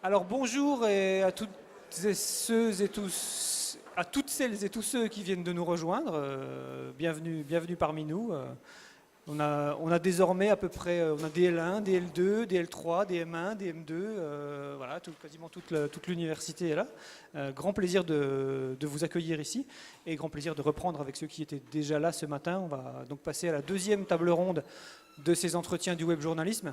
Alors bonjour à toutes et ceux et tous, à toutes celles et tous ceux qui viennent de nous rejoindre. Bienvenue parmi nous. On a désormais à peu près, on a DL1, DL2, DL3, DM1, DM2, voilà, quasiment toute l'université est là. Grand plaisir de vous accueillir ici et grand plaisir de reprendre avec ceux qui étaient déjà là ce matin. On va donc passer à la deuxième table ronde de ces entretiens du web journalisme,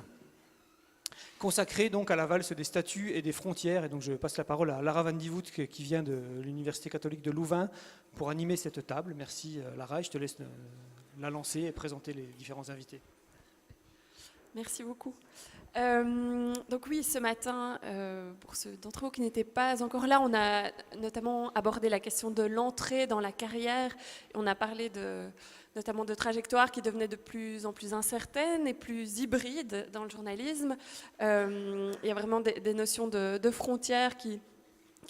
consacré donc à la valse des statuts et des frontières. Et donc je passe la parole à Lara Van Dievoet qui vient de l'Université catholique de Louvain pour animer cette table. Merci Lara, et je te laisse la lancer et présenter les différents invités. Merci beaucoup. Donc oui, ce matin, pour ceux d'entre vous qui n'étaient pas encore là, on a notamment abordé la question de l'entrée dans la carrière. On a parlé notamment de trajectoires qui devenaient de plus en plus incertaines et plus hybrides dans le journalisme. Il y a vraiment des notions de frontières qui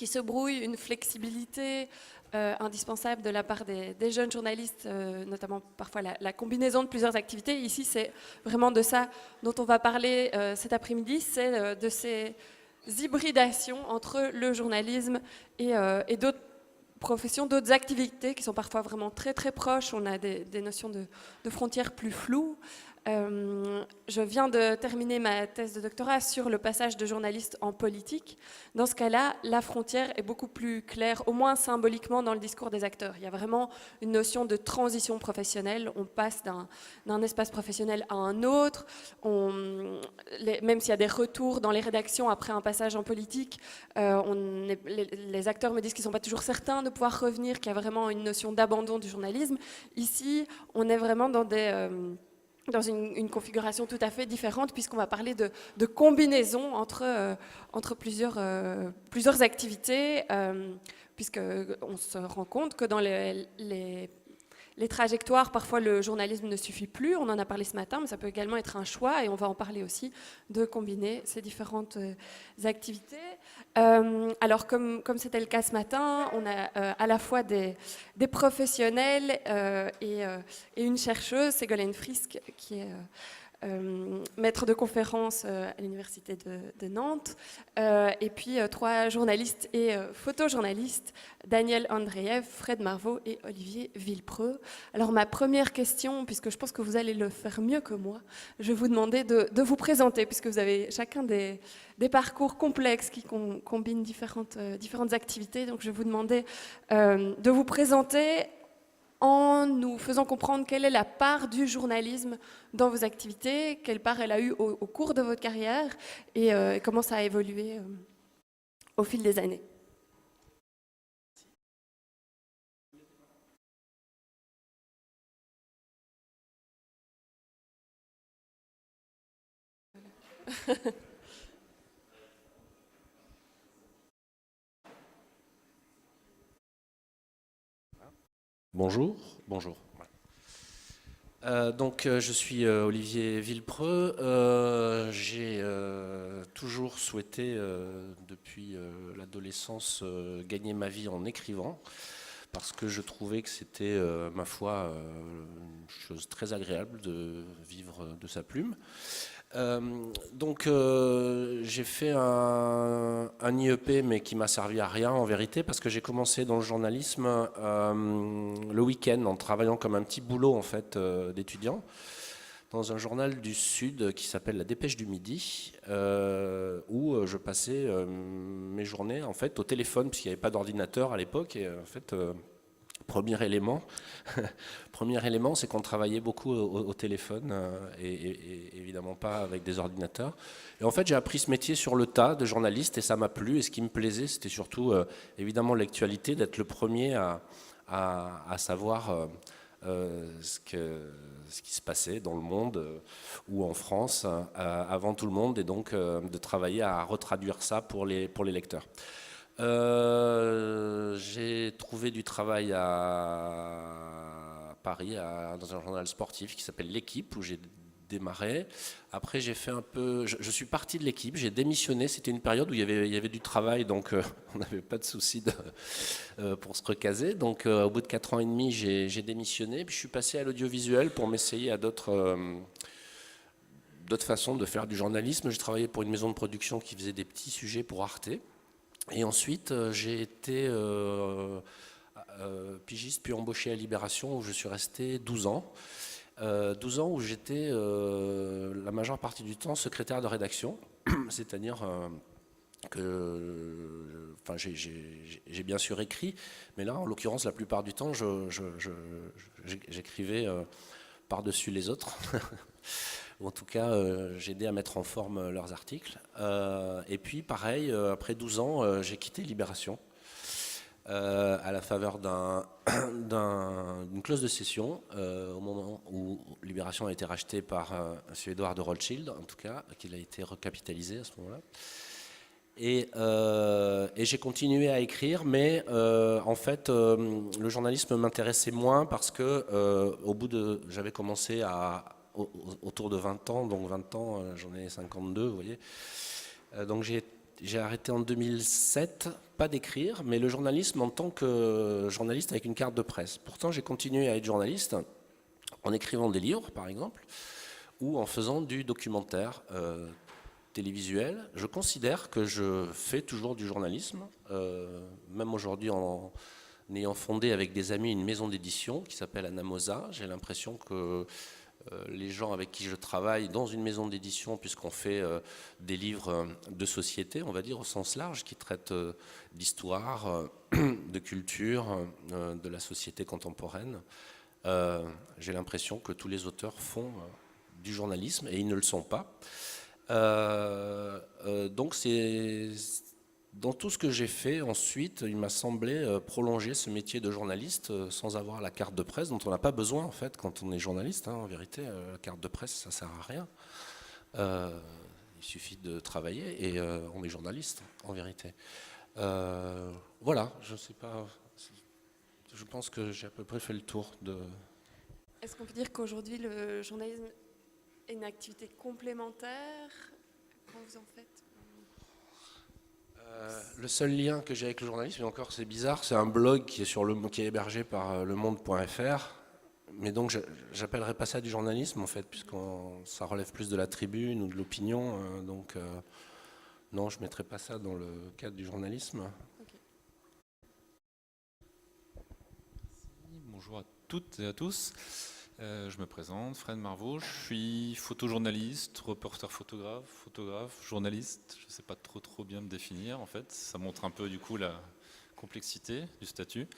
se brouillent, une flexibilité indispensable de la part des jeunes journalistes, notamment parfois la combinaison de plusieurs activités. Ici, c'est vraiment de ça dont on va parler cet après-midi, c'est de ces hybridations entre le journalisme et d'autres professions, d'autres activités qui sont parfois vraiment très très proches. On a des notions de frontières plus floues. Je viens de terminer ma thèse de doctorat sur le passage de journaliste en politique. Dans ce cas-là, la frontière est beaucoup plus claire, au moins symboliquement dans le discours des acteurs. Il y a vraiment une notion de transition professionnelle. On passe d'un espace professionnel à un autre. Même s'il y a des retours dans les rédactions après un passage en politique, les acteurs me disent qu'ils ne sont pas toujours certains de pouvoir revenir, qu'il y a vraiment une notion d'abandon du journalisme. Ici, on est vraiment dans une configuration tout à fait différente, puisqu'on va parler de combinaison entre plusieurs activités, puisqu'on se rend compte que dans les trajectoires, parfois le journalisme ne suffit plus, on en a parlé ce matin, mais ça peut également être un choix, et on va en parler aussi, de combiner ces différentes activités. Alors comme c'était le cas ce matin, on a à la fois des professionnels et une chercheuse, Ségolène Frisk, qui est maître de conférence à l'université de Nantes, et puis 3 journalistes et photojournalistes, Daniel Andreev, Fred Marvaux et Olivier Villepreux. Alors ma première question, puisque je pense que vous allez le faire mieux que moi, je vais vous demander de vous présenter, puisque vous avez chacun des parcours complexes qui combinent différentes activités. Donc je vais vous demander de vous présenter en nous faisant comprendre quelle est la part du journalisme dans vos activités, quelle part elle a eu au cours de votre carrière et comment ça a évolué au fil des années. Bonjour. Je suis Olivier Villepreux. J'ai toujours souhaité, depuis l'adolescence, gagner ma vie en écrivant, parce que je trouvais que c'était, ma foi, une chose très agréable de vivre de sa plume. J'ai fait un IEP, mais qui m'a servi à rien en vérité, parce que j'ai commencé dans le journalisme le week-end en travaillant comme un petit boulot en fait d'étudiant dans un journal du Sud qui s'appelle La Dépêche du Midi, où je passais mes journées en fait au téléphone, puisqu'il n'y avait pas d'ordinateur à l'époque, et en fait premier élément, c'est qu'on travaillait beaucoup au téléphone et évidemment pas avec des ordinateurs. Et en fait, j'ai appris ce métier sur le tas de journaliste et ça m'a plu. Et ce qui me plaisait, c'était surtout évidemment l'actualité, d'être le premier à savoir ce qui se passait dans le monde ou en France avant tout le monde, et donc de travailler à retraduire ça pour les lecteurs. J'ai trouvé du travail à Paris, dans un journal sportif qui s'appelle L'Équipe, où j'ai démarré. Après, j'ai fait un peu... Je suis parti de L'Équipe, j'ai démissionné. C'était une période où il y avait du travail, donc on n'avait pas de souci pour se recaser. Donc, au bout de 4 ans et demi, j'ai démissionné. Puis je suis passé à l'audiovisuel pour m'essayer à d'autres d'autres façons de faire du journalisme. J'ai travaillé pour une maison de production qui faisait des petits sujets pour Arte. Et ensuite, j'ai été pigiste puis embauché à Libération où je suis resté 12 ans. 12 ans où j'étais la majeure partie du temps secrétaire de rédaction, c'est-à-dire que j'ai bien sûr écrit, mais là, en l'occurrence, la plupart du temps, j'écrivais par-dessus les autres. Ou en tout cas, j'aidais à mettre en forme leurs articles. Et puis, pareil, après 12 ans, j'ai quitté Libération à la faveur d'une clause de cession au moment où Libération a été rachetée par un Suédois de Rothschild, en tout cas, qu'il a été recapitalisé à ce moment-là. Et j'ai continué à écrire, mais en fait, le journalisme m'intéressait moins parce que j'avais commencé autour de 20 ans, donc 20 ans, j'en ai 52, vous voyez. Donc j'ai arrêté en 2007, pas d'écrire, mais le journalisme en tant que journaliste avec une carte de presse. Pourtant, j'ai continué à être journaliste en écrivant des livres, par exemple, ou en faisant du documentaire télévisuel. Je considère que je fais toujours du journalisme, même aujourd'hui en ayant fondé avec des amis une maison d'édition qui s'appelle Anamosa. J'ai l'impression que les gens avec qui je travaille dans une maison d'édition, puisqu'on fait des livres de société, on va dire au sens large, qui traitent d'histoire, de culture, de la société contemporaine, j'ai l'impression que tous les auteurs font du journalisme et ils ne le sont pas. Donc c'est dans tout ce que j'ai fait ensuite, il m'a semblé prolonger ce métier de journaliste sans avoir la carte de presse, dont on n'a pas besoin en fait quand on est journaliste. En vérité, la carte de presse, ça sert à rien. Il suffit de travailler et on est journaliste en vérité. Voilà, je sais pas. Je pense que j'ai à peu près fait le tour de. Est-ce qu'on peut dire qu'aujourd'hui le journalisme est une activité complémentaire quand vous en faites? Le seul lien que j'ai avec le journalisme, et encore c'est bizarre, c'est un blog qui est hébergé par lemonde.fr, mais donc j'appellerais pas ça du journalisme en fait, puisque ça relève plus de la tribune ou de l'opinion, donc non, je mettrais pas ça dans le cadre du journalisme. Okay. Bonjour à toutes et à tous. Je me présente, Fred Marvaux, je suis photojournaliste, reporter photographe, journaliste. Je ne sais pas trop bien me définir en fait. Ça montre un peu du coup la complexité du statut.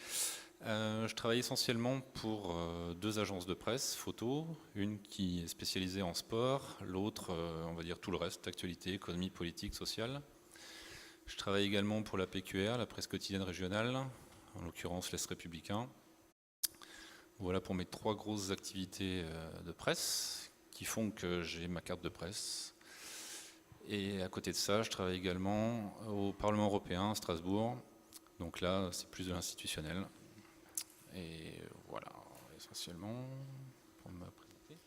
Je travaille essentiellement pour deux agences de presse photo, une qui est spécialisée en sport, l'autre, on va dire tout le reste, actualité, économie, politique, sociale. Je travaille également pour la PQR, la presse quotidienne régionale, en l'occurrence l'Est républicain. Voilà pour mes trois grosses activités de presse qui font que j'ai ma carte de presse. Et à côté de ça, je travaille également au Parlement européen à Strasbourg. Donc là, c'est plus de l'institutionnel. Et voilà, essentiellement, pour me présenter.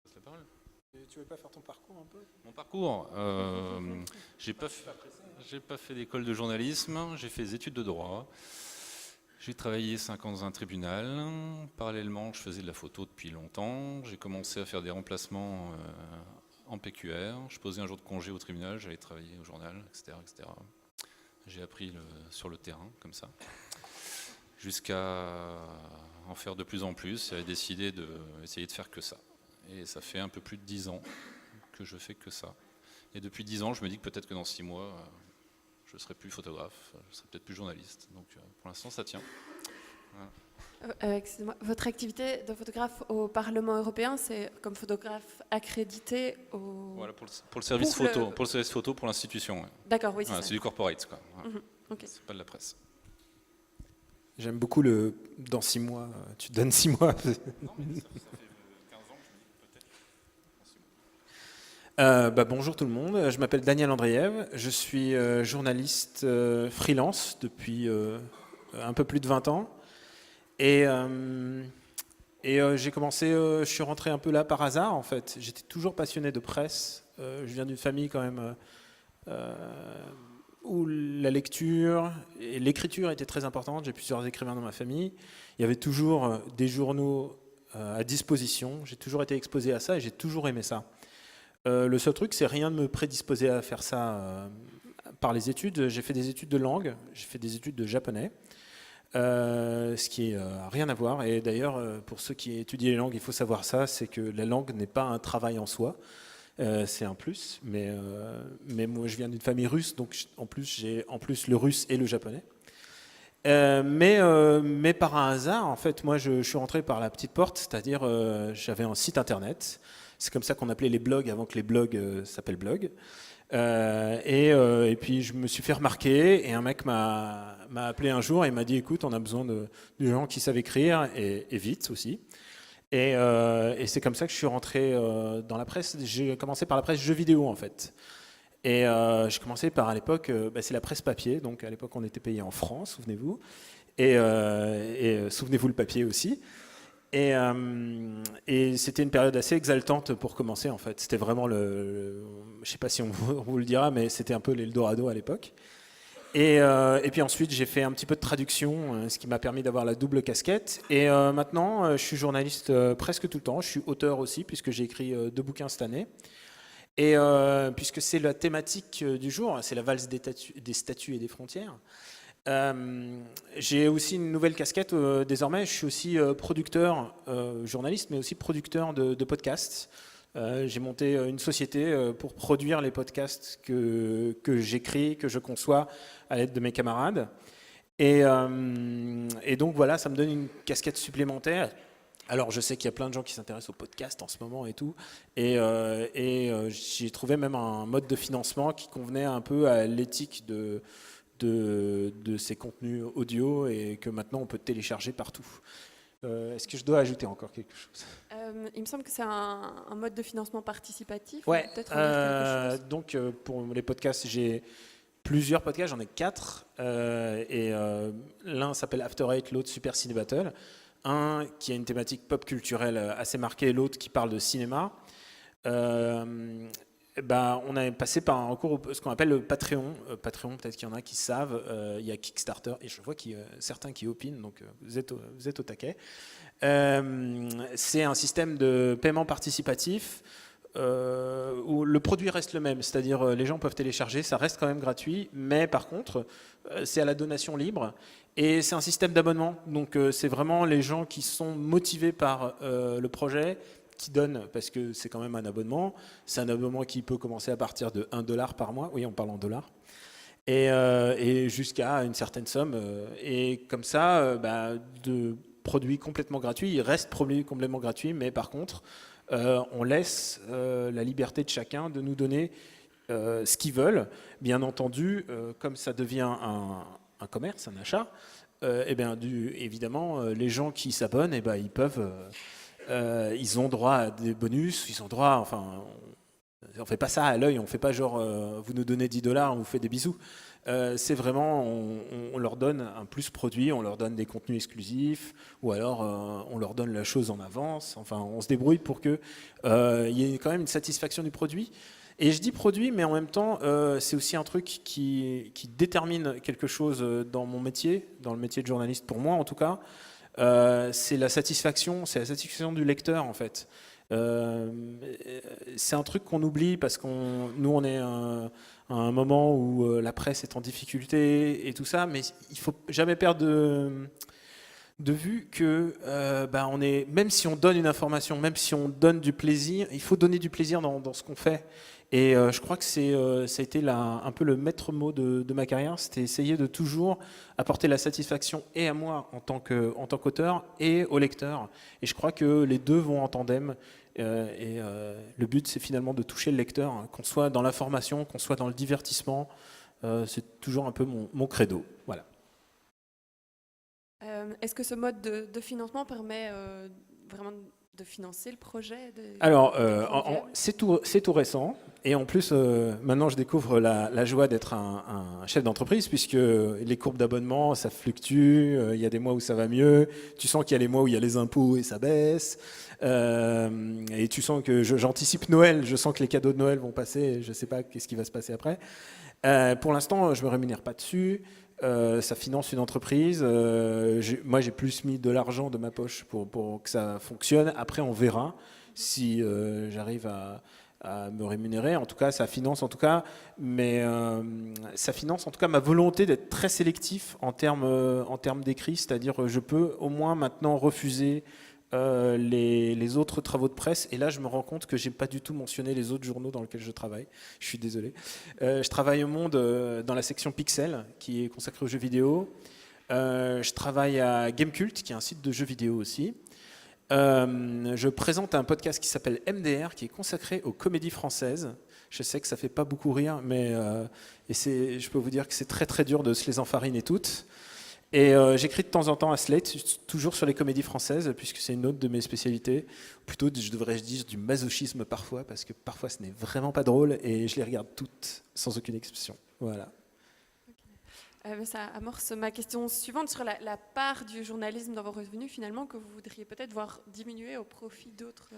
Je passe la parole. Tu veux pas faire ton parcours un peu? Mon parcours, j'ai pas fait d'école de journalisme, j'ai fait des études de droit. J'ai travaillé 5 ans dans un tribunal. Parallèlement, je faisais de la photo depuis longtemps. J'ai commencé à faire des remplacements en PQR. Je posais un jour de congé au tribunal, j'allais travailler au journal, etc. etc. J'ai appris sur le terrain, comme ça, jusqu'à en faire de plus en plus et décider d'essayer de faire que ça. Et ça fait un peu plus de 10 ans que je fais que ça. Et depuis 10 ans, je me dis que peut-être que dans 6 mois, je ne serai plus photographe, je serai peut-être plus journaliste. Donc pour l'instant, ça tient. Voilà. Excusez-moi, votre activité de photographe au Parlement européen, c'est comme photographe accrédité au... Voilà, pour le service photo, pour le service photo pour l'institution. Ouais. D'accord, oui, c'est voilà, ça. c'est du corporate, quoi. Voilà. Okay. C'est pas de la presse. J'aime beaucoup dans 6 mois, tu te donnes 6 mois. Non, mais ça fait 15 ans que je me dis peut-être dans 6 mois. Bonjour tout le monde, je m'appelle Daniel Andreev, je suis journaliste freelance depuis un peu plus de 20 ans. Et j'ai commencé, je suis rentré un peu là par hasard en fait. J'étais toujours passionné de presse. Je viens d'une famille quand même où la lecture et l'écriture étaient très importantes. J'ai plusieurs écrivains dans ma famille. Il y avait toujours des journaux à disposition. J'ai toujours été exposé à ça et j'ai toujours aimé ça. Le seul truc, c'est rien de me prédisposer à faire ça par les études. J'ai fait des études de langue, j'ai fait des études de japonais, ce qui n'a rien à voir. Et d'ailleurs, pour ceux qui étudient les langues, il faut savoir ça, c'est que la langue n'est pas un travail en soi. C'est un plus, mais moi je viens d'une famille russe, donc j'ai en plus le russe et le japonais. Mais par un hasard, en fait, moi je suis rentré par la petite porte, c'est-à-dire j'avais un site internet. C'est comme ça qu'on appelait les blogs avant que les blogs s'appellent blogs. Et puis je me suis fait remarquer et un mec m'a appelé un jour et m'a dit écoute, on a besoin de gens qui savent écrire et vite aussi. Et c'est comme ça que je suis rentré dans la presse. J'ai commencé par la presse jeux vidéo en fait. Et j'ai commencé par à l'époque, c'est la presse papier. Donc à l'époque on était payé en francs, souvenez-vous. Et souvenez-vous le papier aussi. Et c'était une période assez exaltante pour commencer en fait. C'était vraiment je ne sais pas si on vous le dira, mais c'était un peu l'Eldorado à l'époque. Et puis ensuite j'ai fait un petit peu de traduction, ce qui m'a permis d'avoir la double casquette. Et maintenant je suis journaliste presque tout le temps. Je suis auteur aussi puisque j'ai écrit 2 bouquins cette année. Et puisque c'est la thématique du jour, c'est la valse des statues et des frontières. J'ai aussi une nouvelle casquette désormais. Je suis aussi producteur, journaliste, mais aussi producteur de podcasts. J'ai monté une société pour produire les podcasts que j'écris, que je conçois à l'aide de mes camarades. Et donc voilà, ça me donne une casquette supplémentaire. Alors je sais qu'il y a plein de gens qui s'intéressent aux podcasts en ce moment et tout. Et j'ai trouvé même un mode de financement qui convenait un peu à l'éthique de ces contenus audio et que maintenant on peut télécharger partout. Est-ce que je dois ajouter encore quelque chose ? Il me semble que c'est un mode de financement participatif. Ouais. Peut-être en dire quelque chose. Donc pour les podcasts, j'ai plusieurs podcasts, j'en ai 4. L'un s'appelle After Eight, l'autre Super Ciné Battle. Un qui a une thématique pop culturelle assez marquée, l'autre qui parle de cinéma. On a passé par un recours, ce qu'on appelle le Patreon. Patreon, peut-être qu'il y en a qui savent. Il y a Kickstarter, et je vois qu'il y a certains qui opinent, donc vous êtes au taquet. C'est un système de paiement participatif où le produit reste le même, c'est-à-dire les gens peuvent télécharger, ça reste quand même gratuit, mais par contre, c'est à la donation libre. Et c'est un système d'abonnement, donc c'est vraiment les gens qui sont motivés par le projet qui donnent, parce que c'est quand même un abonnement. C'est un abonnement qui peut commencer à partir de $1 par mois, oui on parle en dollars, et jusqu'à une certaine somme. Et comme ça, de produits complètement gratuits, il reste produits complètement gratuits, mais par contre, on laisse la liberté de chacun de nous donner ce qu'ils veulent. Bien entendu, comme ça devient un commerce, un achat, évidemment, les gens qui s'abonnent, ils peuvent, ils ont droit à des bonus, ils ont droit, enfin, on fait pas ça à l'œil, on fait pas genre, vous nous donnez $10, on vous fait des bisous. C'est vraiment, on leur donne un plus produit, on leur donne des contenus exclusifs, ou alors on leur donne la chose en avance. Enfin, on se débrouille pour qu'il y ait quand même une satisfaction du produit. Et je dis produit, mais en même temps, c'est aussi un truc qui détermine quelque chose dans mon métier, dans le métier de journaliste, pour moi en tout cas. C'est la satisfaction du lecteur en fait. C'est un truc qu'on oublie parce nous on est à un moment où la presse est en difficulté et tout ça, mais il faut jamais perdre de vue que même si on donne une information, même si on donne du plaisir, il faut donner du plaisir dans ce qu'on fait. Et je crois que ça a été un peu le maître mot de ma carrière, c'était essayer de toujours apporter la satisfaction et à moi en tant qu'auteur et au lecteur. Et je crois que les deux vont en tandem. Le but, c'est finalement de toucher le lecteur, hein, qu'on soit dans l'information, qu'on soit dans le divertissement. C'est toujours un peu mon credo. Voilà. Est-ce que ce mode de financement permet vraiment de financer le projet Alors, c'est tout récent. Et en plus, maintenant, je découvre la joie d'être un chef d'entreprise, puisque les courbes d'abonnement, ça fluctue. Il y a des mois où ça va mieux. Tu sens qu'il y a les mois où il y a les impôts et ça baisse. Et tu sens que j'anticipe Noël. Je sens que les cadeaux de Noël vont passer. Je ne sais pas qu'est-ce qui va se passer après. Pour l'instant, je ne me rémunère pas dessus. Ça finance une entreprise. Moi, j'ai plus mis de l'argent de ma poche pour que ça fonctionne. Après, on verra si j'arrive à me rémunérer. En tout cas, ça finance en tout cas, ça finance en tout cas ma volonté d'être très sélectif en termes d'écrit, c'est-à-dire je peux au moins maintenant refuser les autres travaux de presse. Et là, je me rends compte que j'ai pas du tout mentionné les autres journaux dans lesquels je travaille. Je suis désolé. Je travaille au Monde dans la section Pixel, qui est consacrée aux jeux vidéo. Je travaille à Gamecult, qui est un site de jeux vidéo aussi. Je présente un podcast qui s'appelle MDR, qui est consacré aux comédies françaises. Je sais que ça fait pas beaucoup rire, mais je peux vous dire que c'est très très dur de se les enfariner toutes. Et j'écris de temps en temps à Slate, toujours sur les comédies françaises, puisque c'est une autre de mes spécialités. Plutôt, je devrais dire du masochisme parfois, parce que parfois ce n'est vraiment pas drôle, et je les regarde toutes, sans aucune exception. Voilà. Ça amorce ma question suivante sur la part du journalisme dans vos revenus, finalement, que vous voudriez peut-être voir diminuer au profit d'autres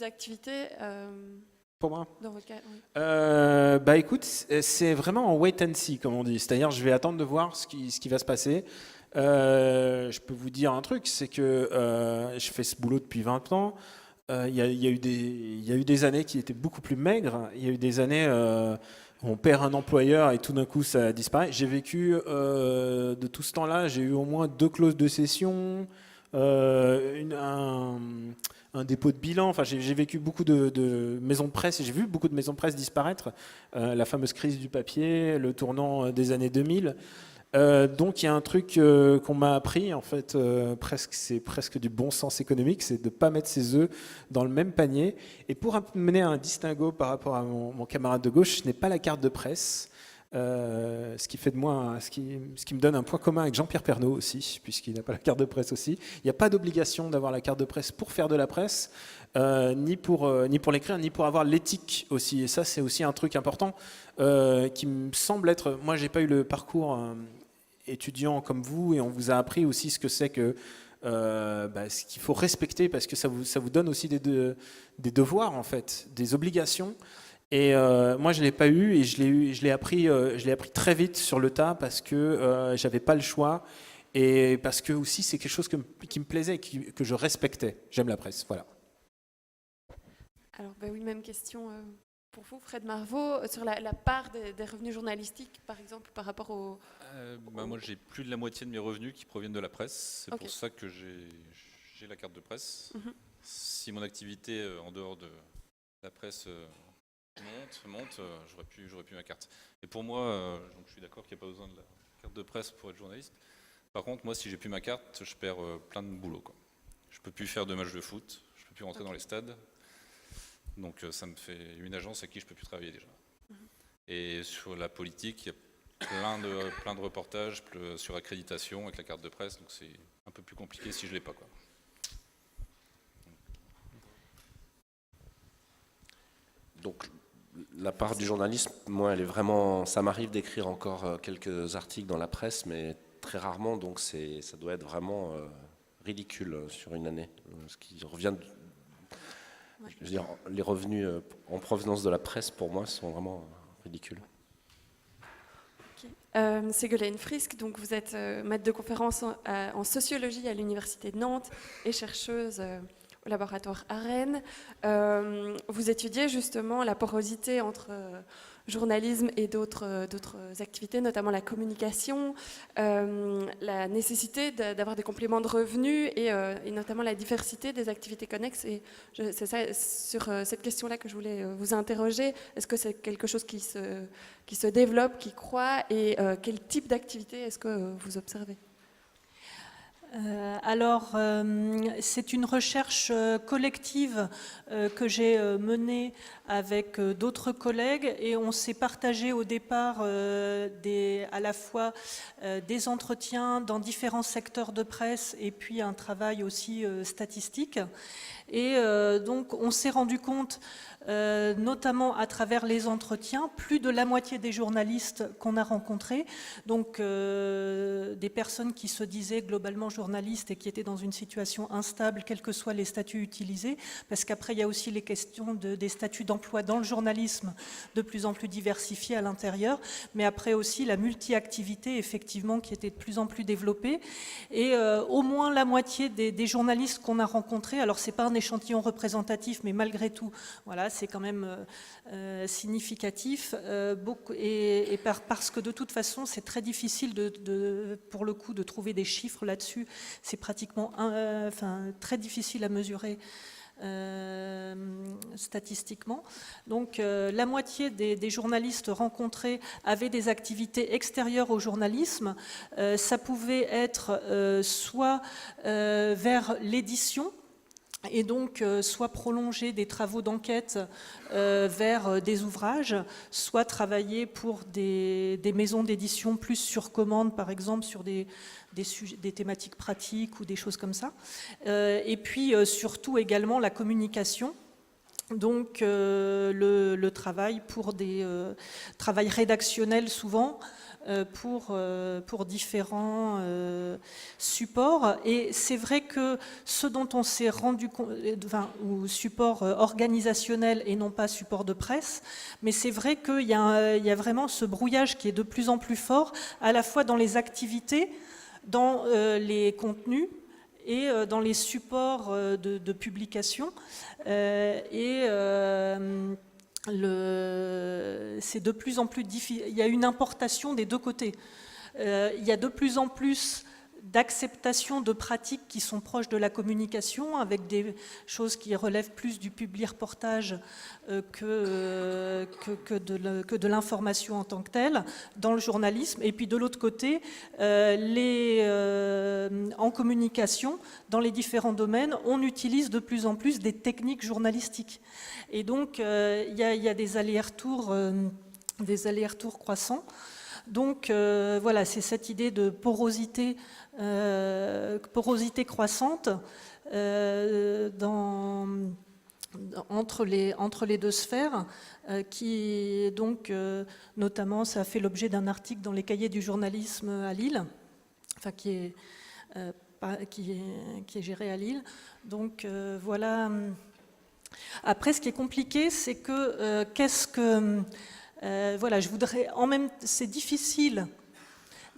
activités. Pour moi Dans votre cas, oui. Écoute, c'est vraiment en wait and see, comme on dit. C'est-à-dire, je vais attendre de voir ce qui va se passer. Je peux vous dire un truc, c'est que je fais ce boulot depuis 20 ans. Il y a eu des années qui étaient beaucoup plus maigres. Il y a eu des années où on perd un employeur et tout d'un coup ça disparaît. J'ai vécu de tout ce temps-là, j'ai eu au moins 2 clauses de cession, un dépôt de bilan. Enfin, j'ai vécu beaucoup de maisons de presse et j'ai vu beaucoup de maisons de presse disparaître. La fameuse crise du papier, le tournant des années 2000. Donc il y a un truc qu'on m'a appris, en fait, c'est presque du bon sens économique, c'est de ne pas mettre ses œufs dans le même panier. Et pour mener un distinguo par rapport à mon camarade de gauche, ce n'est pas la carte de presse, ce qui fait de moi, ce qui me donne un point commun avec Jean-Pierre Pernaut aussi, puisqu'il n'a pas la carte de presse aussi. Il n'y a pas d'obligation d'avoir la carte de presse pour faire de la presse, ni pour l'écrire, ni pour avoir l'éthique aussi. Et ça, c'est aussi un truc important qui me semble être... Moi, j'ai pas eu le parcours... étudiant comme vous, et on vous a appris aussi ce que c'est que ce qu'il faut respecter, parce que ça vous donne aussi des devoirs, en fait, des obligations. Et moi, je l'ai pas eu, et je l'ai appris très vite sur le tas, parce que j'avais pas le choix, et parce que aussi c'est quelque chose qui me plaisait, que je respectais. J'aime la presse, voilà. Alors, oui, même question pour vous, Fred Marvaux, sur la part des revenus journalistiques, par exemple, par rapport au... Moi, j'ai plus de la moitié de mes revenus qui proviennent de la presse. C'est Ok. pour ça que j'ai la carte de presse. Mhm. Si mon activité en dehors de la presse monte, j'aurais pu ma carte. Et pour moi, donc je suis d'accord qu'il n'y a pas besoin de la carte de presse pour être journaliste. Par contre, moi, si j'ai plus ma carte, je perds plein de boulot, quoi. Je peux plus faire de matchs de foot, je peux plus rentrer dans les stades. Donc ça me fait une agence à qui je peux plus travailler déjà. Et sur la politique, il y a plein de reportages sur accréditation avec la carte de presse, donc c'est un peu plus compliqué si je l'ai pas, quoi. Donc la part du journalisme, moi, elle est vraiment... Ça m'arrive d'écrire encore quelques articles dans la presse, mais très rarement, donc ça doit être vraiment ridicule sur une année. Ce qui revient... Je veux dire, les revenus en provenance de la presse, pour moi, sont vraiment ridicules. Ségolène Frisk, donc vous êtes maître de conférence en sociologie à l'Université de Nantes et chercheuse au laboratoire à Rennes. Vous étudiez justement la porosité entre journalisme et d'autres activités, notamment la communication, la nécessité d'avoir des compléments de revenus et notamment la diversité des activités connexes. Et c'est ça, sur cette question-là que je voulais vous interroger. Est-ce que c'est quelque chose qui se développe, qui croît, et quel type d'activité est-ce que vous observez ? Alors, c'est une recherche collective que j'ai menée avec d'autres collègues, et on s'est partagé au départ à la fois des entretiens dans différents secteurs de presse et puis un travail aussi statistique. Et donc, on s'est rendu compte, notamment à travers les entretiens, plus de la moitié des journalistes qu'on a rencontrés, donc des personnes qui se disaient globalement journalistes et qui étaient dans une situation instable, quels que soient les statuts utilisés, parce qu'après, il y a aussi les questions des statuts d'emploi dans le journalisme, de plus en plus diversifiés à l'intérieur, mais après aussi la multi-activité, effectivement, qui était de plus en plus développée. Et au moins la moitié des journalistes qu'on a rencontrés, alors c'est pas un échantillon représentatif, mais malgré tout, voilà, c'est quand même significatif, parce que de toute façon, c'est très difficile pour le coup de trouver des chiffres là-dessus. C'est pratiquement très difficile à mesurer statistiquement. Donc la moitié des journalistes rencontrés avaient des activités extérieures au journalisme. Ça pouvait être soit vers l'édition, et donc soit prolonger des travaux d'enquête vers des ouvrages, soit travailler pour des maisons d'édition plus sur commande, par exemple sur des thématiques pratiques ou des choses comme ça. Et puis surtout également la communication. Donc le travail pour travail rédactionnel souvent, pour différents supports. Et c'est vrai que ce dont on s'est rendu compte, ou support organisationnel et non pas support de presse, mais c'est vrai qu'il y a vraiment ce brouillage qui est de plus en plus fort, à la fois dans les activités, dans les contenus, et dans les supports de publication. C'est de plus en plus difficile. Il y a une importation des deux côtés. Il y a de plus en plus d'acceptation de pratiques qui sont proches de la communication, avec des choses qui relèvent plus du publi-reportage que de l'information en tant que telle, dans le journalisme. Et puis de l'autre côté, en communication, dans les différents domaines, on utilise de plus en plus des techniques journalistiques. Et donc, il y a des allers-retours croissants. Donc voilà, c'est cette idée de porosité croissante entre les deux sphères, qui donc notamment ça a fait l'objet d'un article dans les cahiers du journalisme à Lille, enfin qui est géré à Lille. Donc voilà. Après, ce qui est compliqué, c'est que voilà, c'est difficile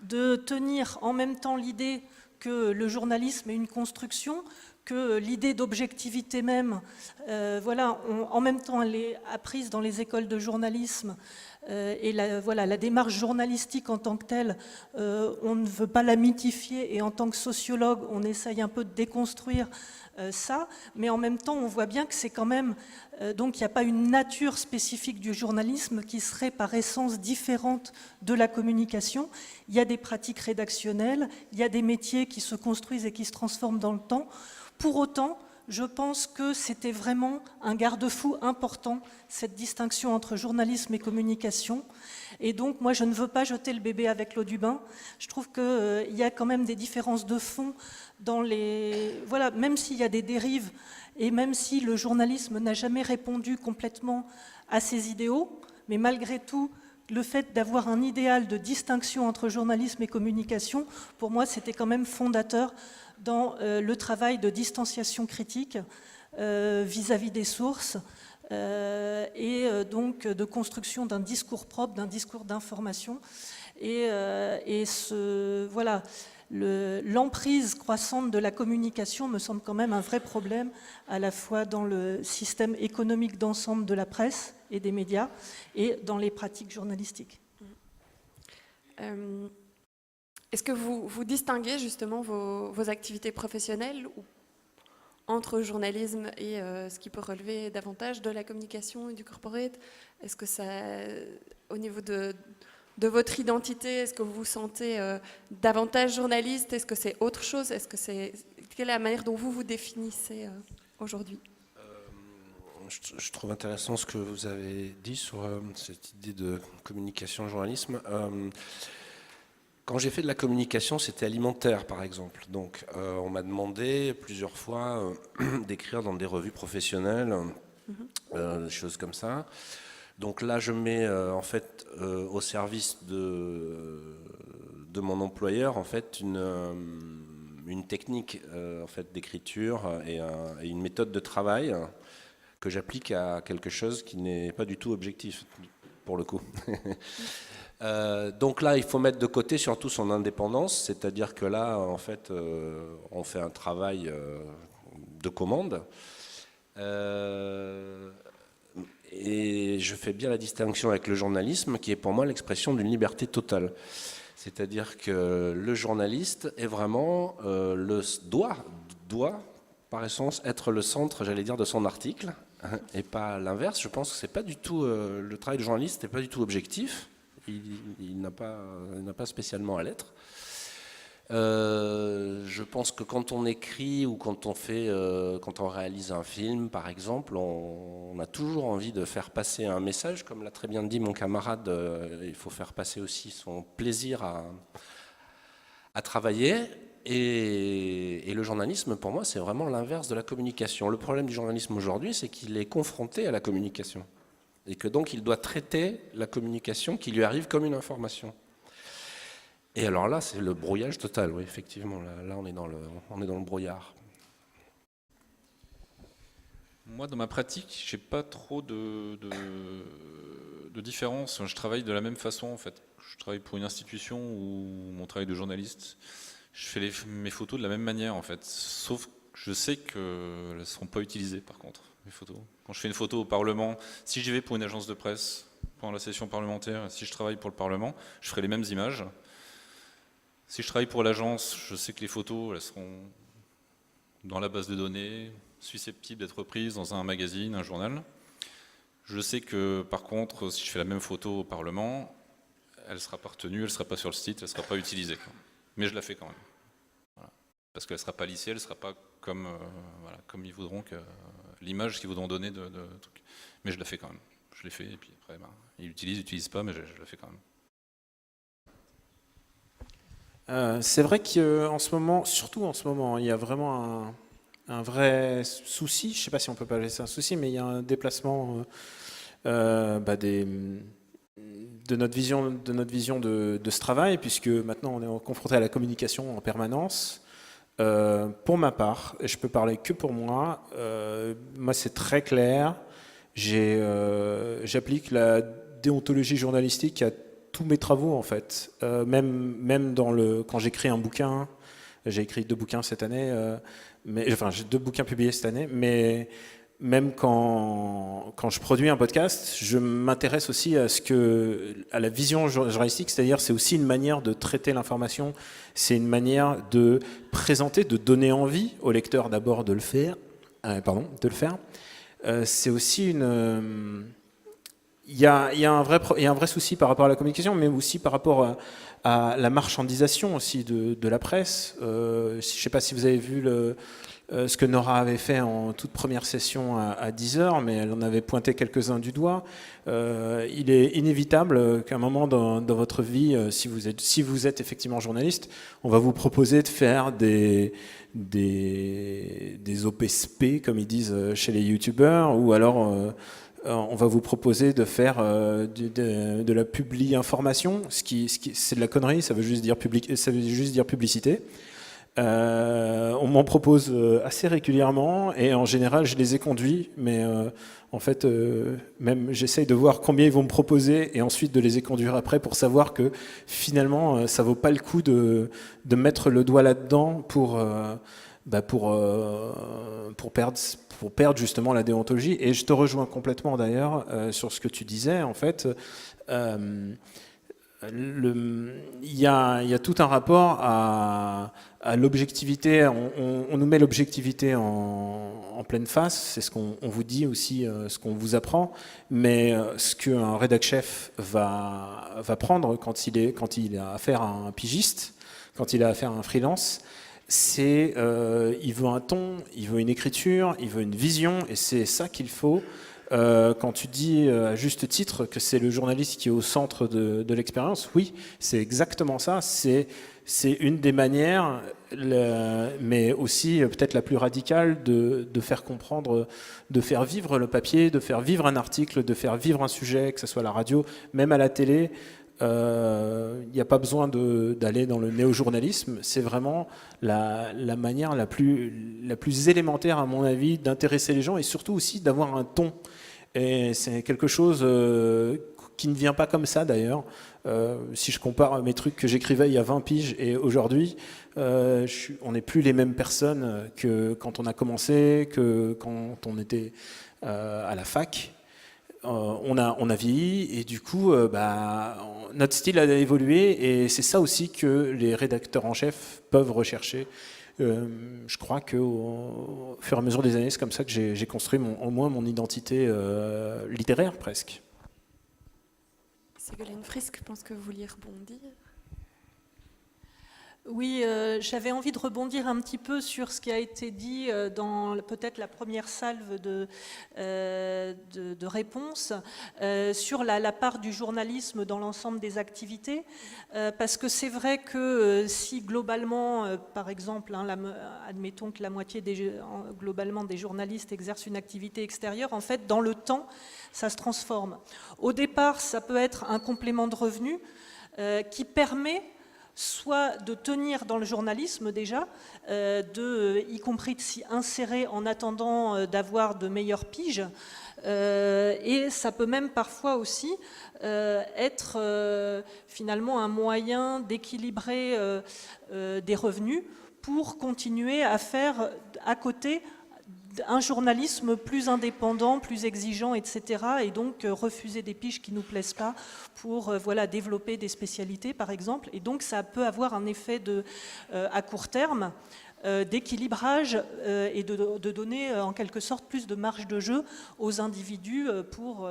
de tenir en même temps l'idée que le journalisme est une construction, que l'idée d'objectivité même, en même temps elle est apprise dans les écoles de journalisme, et la démarche journalistique en tant que telle, on ne veut pas la mythifier, et en tant que sociologue, on essaye un peu de déconstruire ça, mais en même temps, on voit bien que c'est quand même... donc, il n'y a pas une nature spécifique du journalisme qui serait par essence différente de la communication. Il y a des pratiques rédactionnelles, il y a des métiers qui se construisent et qui se transforment dans le temps. Pour autant, je pense que c'était vraiment un garde-fou important, cette distinction entre journalisme et communication. Et donc, moi, je ne veux pas jeter le bébé avec l'eau du bain. Je trouve qu'il y a quand même des différences de fond dans les... Voilà, même s'il y a des dérives, et même si le journalisme n'a jamais répondu complètement à ces idéaux, mais malgré tout, le fait d'avoir un idéal de distinction entre journalisme et communication, pour moi, c'était quand même fondateur dans le travail de distanciation critique vis-à-vis des sources, et donc de construction d'un discours propre, d'un discours d'information. Voilà, l'emprise croissante de la communication me semble quand même un vrai problème, à la fois dans le système économique d'ensemble de la presse et des médias, et dans les pratiques journalistiques. Est-ce que vous distinguez justement vos activités professionnelles entre journalisme et ce qui peut relever davantage de la communication et du corporate? Est-ce que ça, au niveau de votre identité, est-ce que vous vous sentez davantage journaliste? Est-ce que c'est autre chose? Quelle est la manière dont vous vous définissez aujourd'hui? Je trouve intéressant ce que vous avez dit sur cette idée de communication journalisme. Quand j'ai fait de la communication, c'était alimentaire, par exemple. Donc, on m'a demandé plusieurs fois d'écrire dans des revues professionnelles, des choses comme ça. Donc là, je mets en fait au service de mon employeur en fait une technique en fait d'écriture et une méthode de travail que j'applique à quelque chose qui n'est pas du tout objectif pour le coup. Donc là, il faut mettre de côté surtout son indépendance, c'est-à-dire que là, en fait, on fait un travail de commande. Et je fais bien la distinction avec le journalisme, qui est pour moi l'expression d'une liberté totale. C'est-à-dire que le journaliste est vraiment doit, par essence, être le centre, j'allais dire, de son article, et pas l'inverse. Je pense que c'est pas du tout le travail de journaliste n'est pas du tout objectif. Il n'a pas spécialement à l'être. Je pense que quand on écrit ou quand on réalise un film, par exemple, on a toujours envie de faire passer un message. Comme l'a très bien dit mon camarade, il faut faire passer aussi son plaisir à travailler. Et le journalisme, pour moi, c'est vraiment l'inverse de la communication. Le problème du journalisme aujourd'hui, c'est qu'il est confronté à la communication. Et que donc, il doit traiter la communication qui lui arrive comme une information. Et alors là, c'est le brouillage total, oui, effectivement. Là on est dans le brouillard. Moi, dans ma pratique, j'ai pas trop de différence. Je travaille de la même façon, en fait. Je travaille pour une institution ou mon travail de journaliste. Je fais mes photos de la même manière, en fait. Sauf que je sais qu'elles ne seront pas utilisées, par contre, mes photos. Quand je fais une photo au Parlement, si j'y vais pour une agence de presse, pendant la session parlementaire, si je travaille pour le Parlement, je ferai les mêmes images. Si je travaille pour l'agence, je sais que les photos, elles seront dans la base de données, susceptibles d'être reprises dans un magazine, un journal. Je sais que, par contre, si je fais la même photo au Parlement, elle ne sera pas retenue, elle ne sera pas sur le site, elle ne sera pas utilisée. Mais je la fais quand même. Voilà. Parce qu'elle ne sera pas lissée, elle ne sera pas comme ils voudront, l'image qu'ils voudront donner de trucs. Mais je la fais quand même. Je l'ai fait, et puis après, ils l'utilisent pas, mais je la fais quand même. C'est vrai qu'en ce moment, surtout en ce moment, il y a vraiment un vrai souci, je ne sais pas si on peut pas appeler ça un souci, mais il y a un déplacement de notre vision de ce travail, puisque maintenant on est confronté à la communication en permanence. Pour ma part, et je peux parler que pour moi, moi c'est très clair, j'applique la déontologie journalistique à tous mes travaux en fait, même quand j'écris un bouquin, j'ai écrit 2 bouquins cette année, j'ai 2 bouquins publiés cette année, mais même quand je produis un podcast, je m'intéresse aussi à la vision journalistique, c'est-à-dire c'est aussi une manière de traiter l'information, c'est une manière de présenter, de donner envie au lecteur d'abord de le faire, c'est aussi une... Il y a un vrai souci par rapport à la communication, mais aussi par rapport à la marchandisation aussi de la presse. Je ne sais pas si vous avez vu ce que Nora avait fait en toute première session à 10h, mais elle en avait pointé quelques-uns du doigt. Il est inévitable qu'à un moment dans votre vie, si vous êtes effectivement journaliste, on va vous proposer de faire des OPSP, comme ils disent chez les youtubeurs, ou alors... on va vous proposer de faire de la publi-information, c'est de la connerie, ça veut juste dire publicité. On m'en propose assez régulièrement et en général je les ai conduits, mais en fait même j'essaye de voir combien ils vont me proposer et ensuite de les conduire après pour savoir que finalement ça vaut pas le coup de mettre le doigt là-dedans pour perdre justement la déontologie. Et je te rejoins complètement d'ailleurs sur ce que tu disais. En fait, il y a tout un rapport à l'objectivité. On nous met l'objectivité en pleine face. C'est ce qu'on vous dit aussi, ce qu'on vous apprend. Mais ce qu'un rédac chef va prendre quand il a affaire à un pigiste, quand il a affaire à un freelance, c'est il veut un ton, il veut une écriture, il veut une vision, et c'est ça qu'il faut. Quand tu dis à juste titre que c'est le journaliste qui est au centre de l'expérience, oui, c'est exactement ça. C'est une des manières, mais aussi peut-être la plus radicale, de faire comprendre, de faire vivre le papier, de faire vivre un article, de faire vivre un sujet, que ce soit à la radio, même à la télé. Il n'y a pas besoin d'aller dans le néo-journalisme, c'est vraiment la manière la plus élémentaire à mon avis d'intéresser les gens et surtout aussi d'avoir un ton. Et c'est quelque chose qui ne vient pas comme ça d'ailleurs. Si je compare mes trucs que j'écrivais il y a 20 piges et aujourd'hui, on n'est plus les mêmes personnes que quand on a commencé, que quand on était à la fac. on a vieilli et du coup, notre style a évolué et c'est ça aussi que les rédacteurs en chef peuvent rechercher. Je crois qu'au fur et à mesure des années, c'est comme ça que j'ai construit au moins mon identité littéraire presque. Ségolène Frisk, je pense que vous vouliez rebondir. Oui, j'avais envie de rebondir un petit peu sur ce qui a été dit dans peut-être la première salve de réponses sur la part du journalisme dans l'ensemble des activités, parce que c'est vrai que si globalement, par exemple, admettons que la moitié globalement des journalistes exercent une activité extérieure, en fait, dans le temps, ça se transforme. Au départ, ça peut être un complément de revenus qui permet soit de tenir dans le journalisme déjà, y compris de s'y insérer en attendant d'avoir de meilleures piges, et ça peut même parfois aussi être finalement un moyen d'équilibrer des revenus pour continuer à faire à côté un journalisme plus indépendant, plus exigeant, etc. Et donc refuser des piges qui ne nous plaisent pas pour développer des spécialités, par exemple. Et donc ça peut avoir un effet à court terme d'équilibrage et de donner en quelque sorte plus de marge de jeu aux individus pour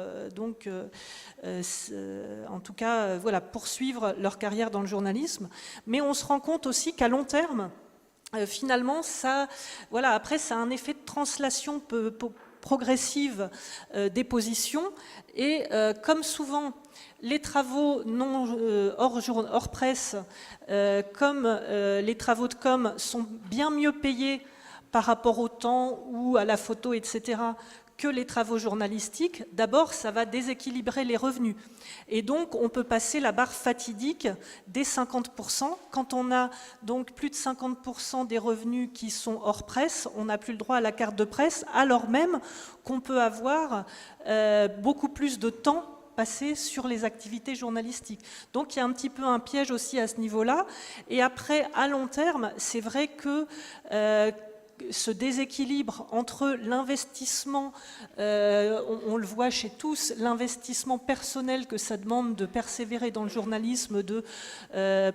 en tout cas poursuivre leur carrière dans le journalisme. Mais on se rend compte aussi qu'à long terme, finalement, après, ça a un effet de translation progressive des positions. Et comme souvent, les travaux hors presse, comme les travaux de com, sont bien mieux payés par rapport au temps ou à la photo, etc., que les travaux journalistiques, d'abord, ça va déséquilibrer les revenus. Et donc, on peut passer la barre fatidique des 50%. Quand on a donc plus de 50% des revenus qui sont hors presse, on n'a plus le droit à la carte de presse, alors même qu'on peut avoir beaucoup plus de temps passé sur les activités journalistiques. Donc, il y a un petit peu un piège aussi à ce niveau-là. Et après, à long terme, c'est vrai que ce déséquilibre entre l'investissement, on le voit chez tous, l'investissement personnel que ça demande de persévérer dans le journalisme, de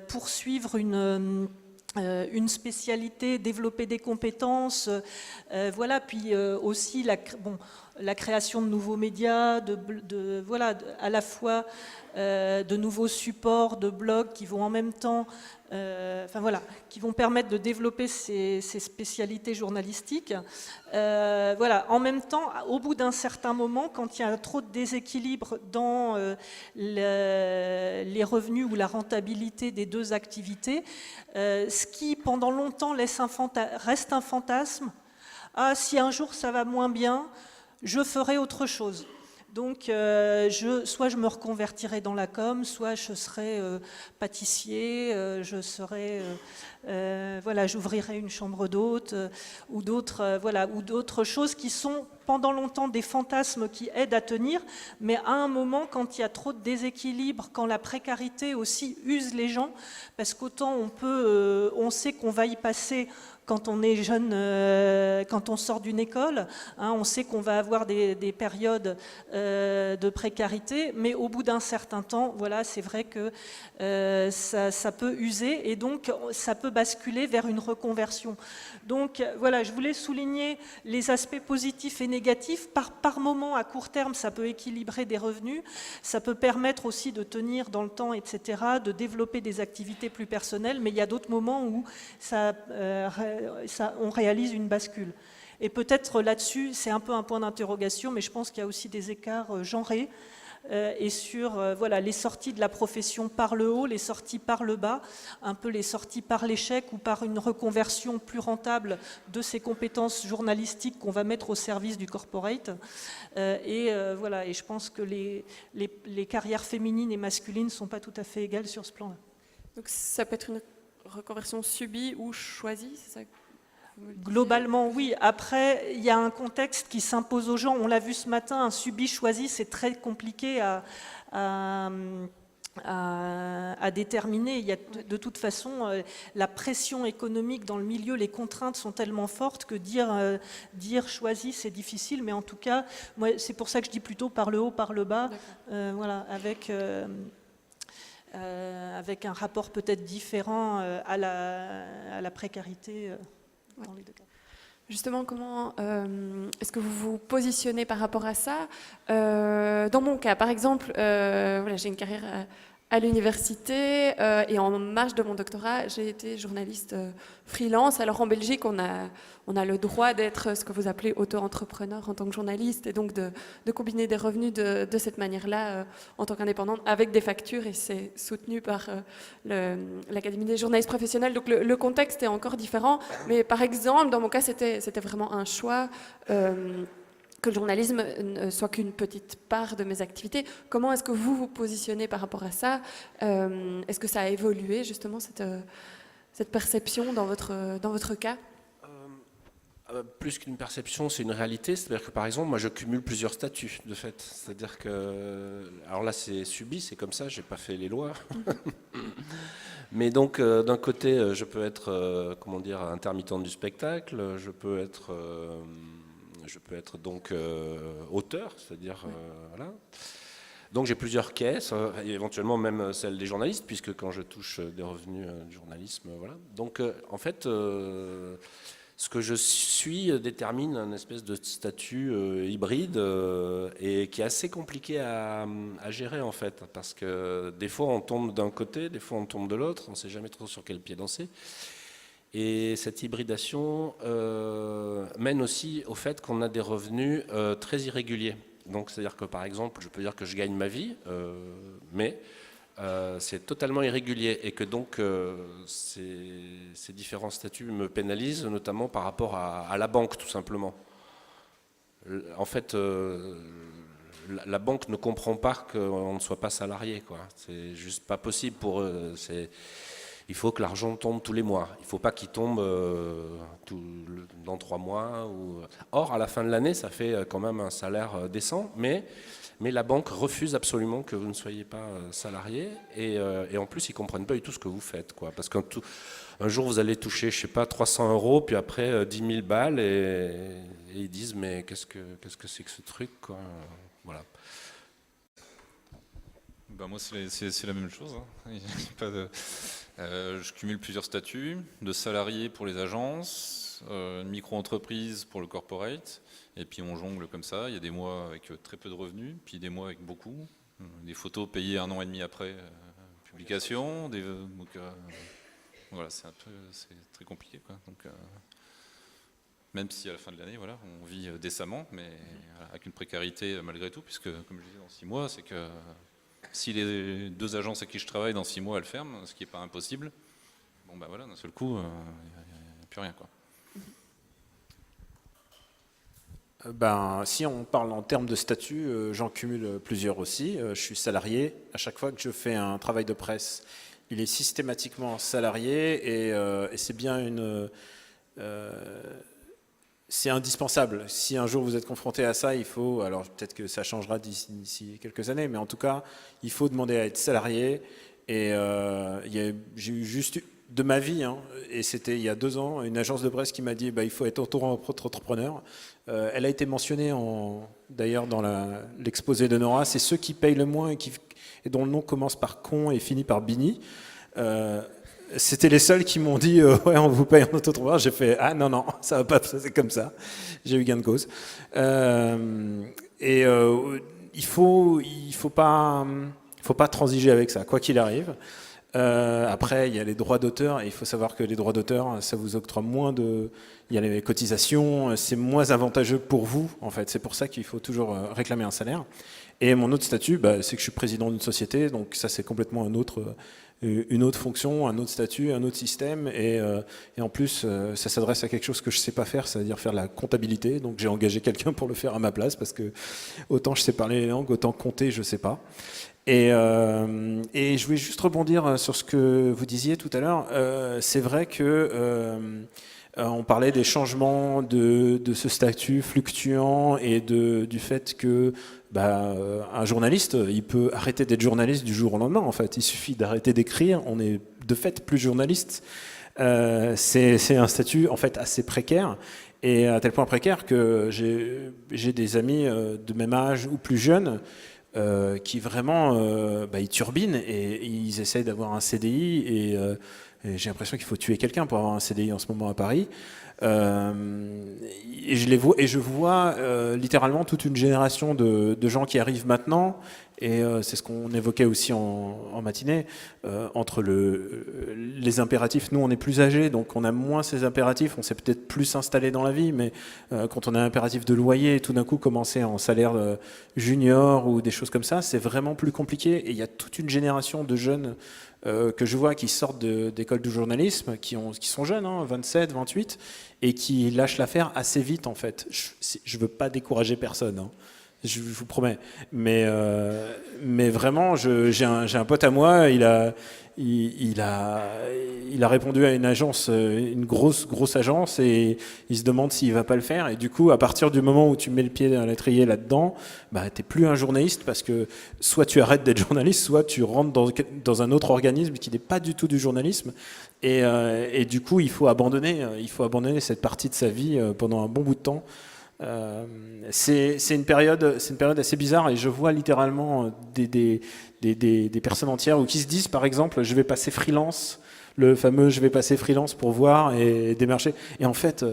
poursuivre une spécialité, développer des compétences, puis aussi la création de nouveaux médias, à la fois de nouveaux supports, de blogs qui vont en même temps, qui vont permettre de développer ces spécialités journalistiques. En même temps, au bout d'un certain moment, quand il y a trop de déséquilibre dans les revenus ou la rentabilité des deux activités, ce qui pendant longtemps reste un fantasme, si un jour ça va moins bien, je ferai autre chose. Donc, soit je me reconvertirai dans la com, soit je serai pâtissier, j'ouvrirai une chambre d'hôte, ou d'autres choses qui sont pendant longtemps des fantasmes qui aident à tenir, mais à un moment, quand il y a trop de déséquilibre, quand la précarité aussi use les gens, parce qu'autant on sait qu'on va y passer quand on est jeune, quand on sort d'une école, on sait qu'on va avoir des périodes de précarité, mais au bout d'un certain temps, c'est vrai que ça peut user et donc ça peut basculer vers une reconversion. Donc je voulais souligner les aspects positifs et négatifs. Par moment, à court terme, ça peut équilibrer des revenus, ça peut permettre aussi de tenir dans le temps, etc., de développer des activités plus personnelles, mais il y a d'autres moments où on réalise une bascule. Et peut-être là-dessus, c'est un peu un point d'interrogation, mais je pense qu'il y a aussi des écarts genrés et sur les sorties de la profession par le haut, les sorties par le bas, un peu les sorties par l'échec ou par une reconversion plus rentable de ces compétences journalistiques qu'on va mettre au service du corporate. Et je pense que les carrières féminines et masculines ne sont pas tout à fait égales sur ce plan-là. Donc ça peut être une reconversion subie ou choisie, c'est ça? Globalement, oui. Après, il y a un contexte qui s'impose aux gens. On l'a vu ce matin, un subi choisi, c'est très compliqué à à déterminer. Il y a de toute façon la pression économique dans le milieu, les contraintes sont tellement fortes que dire choisis, c'est difficile, mais en tout cas, moi, c'est pour ça que je dis plutôt par le haut, par le bas, voilà, avec un rapport peut-être différent à la précarité dans les deux cas. Justement, comment est-ce que vous vous positionnez par rapport à ça? Dans mon cas, par exemple, voilà, j'ai une carrière à l'université et en marge de mon doctorat, j'ai été journaliste freelance. Alors en Belgique, on a le droit d'être ce que vous appelez auto-entrepreneur en tant que journaliste et donc de combiner des revenus de cette manière-là en tant qu'indépendante avec des factures et c'est soutenu par l'Académie des journalistes professionnels. Donc le contexte est encore différent. Mais par exemple, dans mon cas, c'était vraiment un choix que le journalisme ne soit qu'une petite part de mes activités. Comment est-ce que vous vous positionnez par rapport à ça? Est-ce que ça a évolué justement cette perception dans votre cas? Plus qu'une perception, c'est une réalité. C'est-à-dire que par exemple, moi je cumule plusieurs statuts de fait. C'est-à-dire que, alors là c'est subi, c'est comme ça, j'ai pas fait les lois. Mais donc d'un côté, je peux être, comment dire, intermittente du spectacle, je peux être donc auteur, c'est-à-dire voilà. Donc j'ai plusieurs caisses, et éventuellement même celle des journalistes, puisque quand je touche des revenus du journalisme, voilà. Donc en fait, ce que je suis détermine un espèce de statut hybride et qui est assez compliqué à gérer en fait, parce que des fois on tombe d'un côté, des fois on tombe de l'autre, on ne sait jamais trop sur quel pied danser. Et cette hybridation mène aussi au fait qu'on a des revenus très irréguliers. Donc, c'est-à-dire que, par exemple, je peux dire que je gagne ma vie, mais c'est totalement irrégulier. Et que donc, ces différents statuts me pénalisent, notamment par rapport à la banque, tout simplement. En fait, la banque ne comprend pas qu'on ne soit pas salarié, quoi. C'est juste pas possible pour eux. Il faut que l'argent tombe tous les mois. Il ne faut pas qu'il tombe dans 3 mois. Or, à la fin de l'année, ça fait quand même un salaire décent, mais la banque refuse absolument que vous ne soyez pas salarié. Et en plus, ils ne comprennent pas du tout ce que vous faites, quoi. Parce qu'un jour, vous allez toucher, je ne sais pas, 300 €, puis après 10 000 balles, et ils disent, mais qu'est-ce que c'est que ce truc, quoi. Voilà. Ben moi, c'est la même chose. Hein. Il y a pas de... je cumule plusieurs statuts, de salarié pour les agences, une micro-entreprise pour le corporate, et puis on jongle comme ça. Il y a des mois avec très peu de revenus, puis des mois avec beaucoup. Des photos payées 1 an et demi après publication. Voilà, c'est très compliqué, quoi. Donc, même si à la fin de l'année, voilà, on vit décemment, mais avec une précarité malgré tout, puisque, comme je disais, dans 6 mois, c'est que si les 2 agences avec qui je travaille dans 6 mois elles ferment, ce qui n'est pas impossible, bon ben voilà, d'un seul coup, il n'y a plus rien, quoi. Si on parle en termes de statut, j'en cumule plusieurs aussi. Je suis salarié. À chaque fois que je fais un travail de presse, il est systématiquement salarié et c'est bien c'est indispensable. Si un jour vous êtes confronté à ça, il faut, alors peut-être que ça changera d'ici quelques années, mais en tout cas, il faut demander à être salarié. Et j'ai eu juste de ma vie, hein, et c'était il y a 2 ans, une agence de presse qui m'a dit il faut être auto-entrepreneur. Elle a été mentionnée d'ailleurs dans l'exposé de Nora. C'est ceux qui payent le moins et dont le nom commence par con et finit par Bini. C'était les seuls qui m'ont dit ouais, on vous paye en auto-entrepreneur. J'ai fait ah non, ça va pas, c'est comme ça. J'ai eu gain de cause. Il faut pas transiger avec ça, quoi qu'il arrive. Après, il y a les droits d'auteur, et il faut savoir que les droits d'auteur, ça vous octroie moins de... Il y a les cotisations, c'est moins avantageux pour vous, en fait. C'est pour ça qu'il faut toujours réclamer un salaire. Et mon autre statut, c'est que je suis président d'une société, donc ça, c'est complètement une autre fonction, un autre statut, un autre système, et en plus, ça s'adresse à quelque chose que je ne sais pas faire, c'est-à-dire faire de la comptabilité, donc j'ai engagé quelqu'un pour le faire à ma place, parce que autant je sais parler les langues, autant compter, je ne sais pas. Et je voulais juste rebondir sur ce que vous disiez tout à l'heure. C'est vrai que On parlait des changements de ce statut fluctuant et du fait que un journaliste, il peut arrêter d'être journaliste du jour au lendemain. En fait, il suffit d'arrêter d'écrire, on est de fait plus journaliste. C'est un statut en fait assez précaire, et à tel point précaire que j'ai des amis de même âge ou plus jeunes qui vraiment ils turbinent et ils essayent d'avoir un CDI et j'ai l'impression qu'il faut tuer quelqu'un pour avoir un CDI en ce moment à Paris. Et je vois littéralement toute une génération de gens qui arrivent maintenant, et c'est ce qu'on évoquait aussi en matinée, entre les impératifs. Nous, on est plus âgés, donc on a moins ces impératifs, on s'est peut-être plus installé dans la vie, mais quand on a un impératif de loyer, tout d'un coup commencer en salaire junior ou des choses comme ça, c'est vraiment plus compliqué. Et il y a toute une génération de jeunes que je vois qui sortent d'école du journalisme, qui sont jeunes, 27, 28, et qui lâchent l'affaire assez vite en fait. Je ne veux pas décourager personne, je vous promets. Mais vraiment, j'ai un pote à moi, il a répondu à une agence, une grosse agence, et il se demande s'il va pas le faire. Et du coup, à partir du moment où tu mets le pied dans l'étrier là-dedans, t'es plus un journaliste, parce que soit tu arrêtes d'être journaliste, soit tu rentres dans un autre organisme qui n'est pas du tout du journalisme. Et du coup, il faut abandonner cette partie de sa vie pendant un bon bout de temps. C'est une période assez bizarre, et je vois littéralement des personnes entières qui se disent, par exemple, je vais passer freelance, le fameux je vais passer freelance pour voir et démarcher. Et en fait,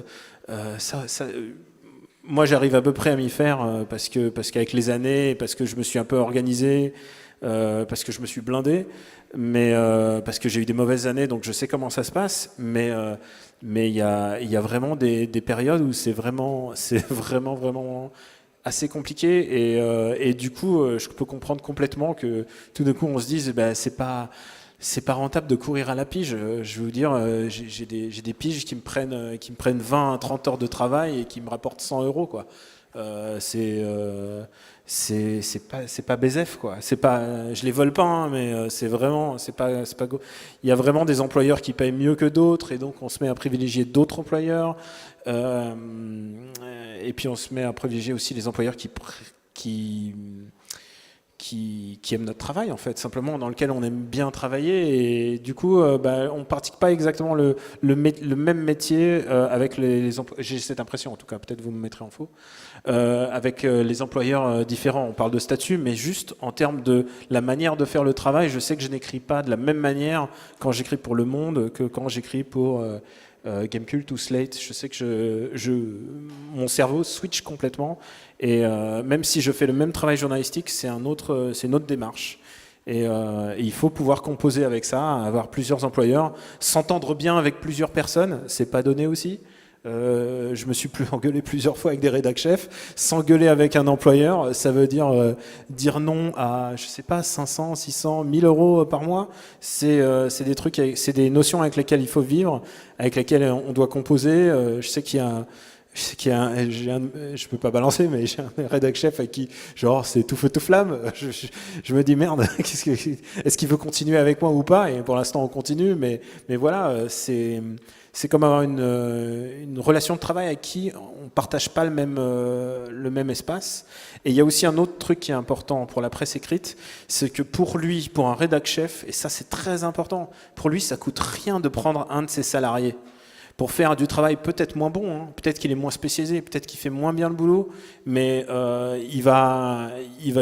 moi j'arrive à peu près à m'y faire parce qu'avec les années, parce que je me suis un peu organisé, parce que je me suis blindé, mais parce que j'ai eu des mauvaises années, donc je sais comment ça se passe, mais il y a vraiment des périodes où c'est vraiment assez compliqué, et du coup je peux comprendre complètement que tout d'un coup on se dise c'est pas rentable de courir à la pige. Je vais vous dire, j'ai des piges qui me prennent 20 à 30 heures de travail et qui me rapportent 100 euros, quoi. C'est pas BZF, quoi. C'est pas, je les vole pas, mais c'est pas. Il y a vraiment des employeurs qui payent mieux que d'autres, et donc on se met à privilégier d'autres employeurs, et puis on se met à privilégier aussi les employeurs qui aiment notre travail, en fait, simplement, dans lequel on aime bien travailler, et du coup on ne pratique pas exactement le même métier avec les employeurs. J'ai cette impression, en tout cas, peut-être vous me mettrez en faux, avec les employeurs différents. On parle de statut, mais juste en termes de la manière de faire le travail, je sais que je n'écris pas de la même manière quand j'écris pour Le Monde que quand j'écris pour Gamecult ou Slate. Je sais que mon cerveau switch complètement, et même si je fais le même travail journalistique, c'est une autre démarche. Et il faut pouvoir composer avec ça, avoir plusieurs employeurs, s'entendre bien avec plusieurs personnes, c'est pas donné aussi. Je me suis engueulé plusieurs fois avec des rédac chefs. S'engueuler avec un employeur, ça veut dire dire non à, je sais pas, 500, 600, 1000 euros par mois. C'est des trucs, c'est des notions avec lesquelles il faut vivre, avec lesquelles on doit composer. Je sais qu'il y a je peux pas balancer, mais j'ai un rédac chef avec qui, genre, c'est tout feu tout flamme. Je me dis merde, est-ce qu'il veut continuer avec moi ou pas? Et pour l'instant, on continue, mais voilà, c'est comme avoir une relation de travail avec qui on partage pas le même espace. Et il y a aussi un autre truc qui est important pour la presse écrite, c'est que pour lui, pour un rédac chef, et ça c'est très important, pour lui ça coûte rien de prendre un de ses salariés pour faire du travail peut-être moins bon, peut-être qu'il est moins spécialisé, peut-être qu'il fait moins bien le boulot, mais il va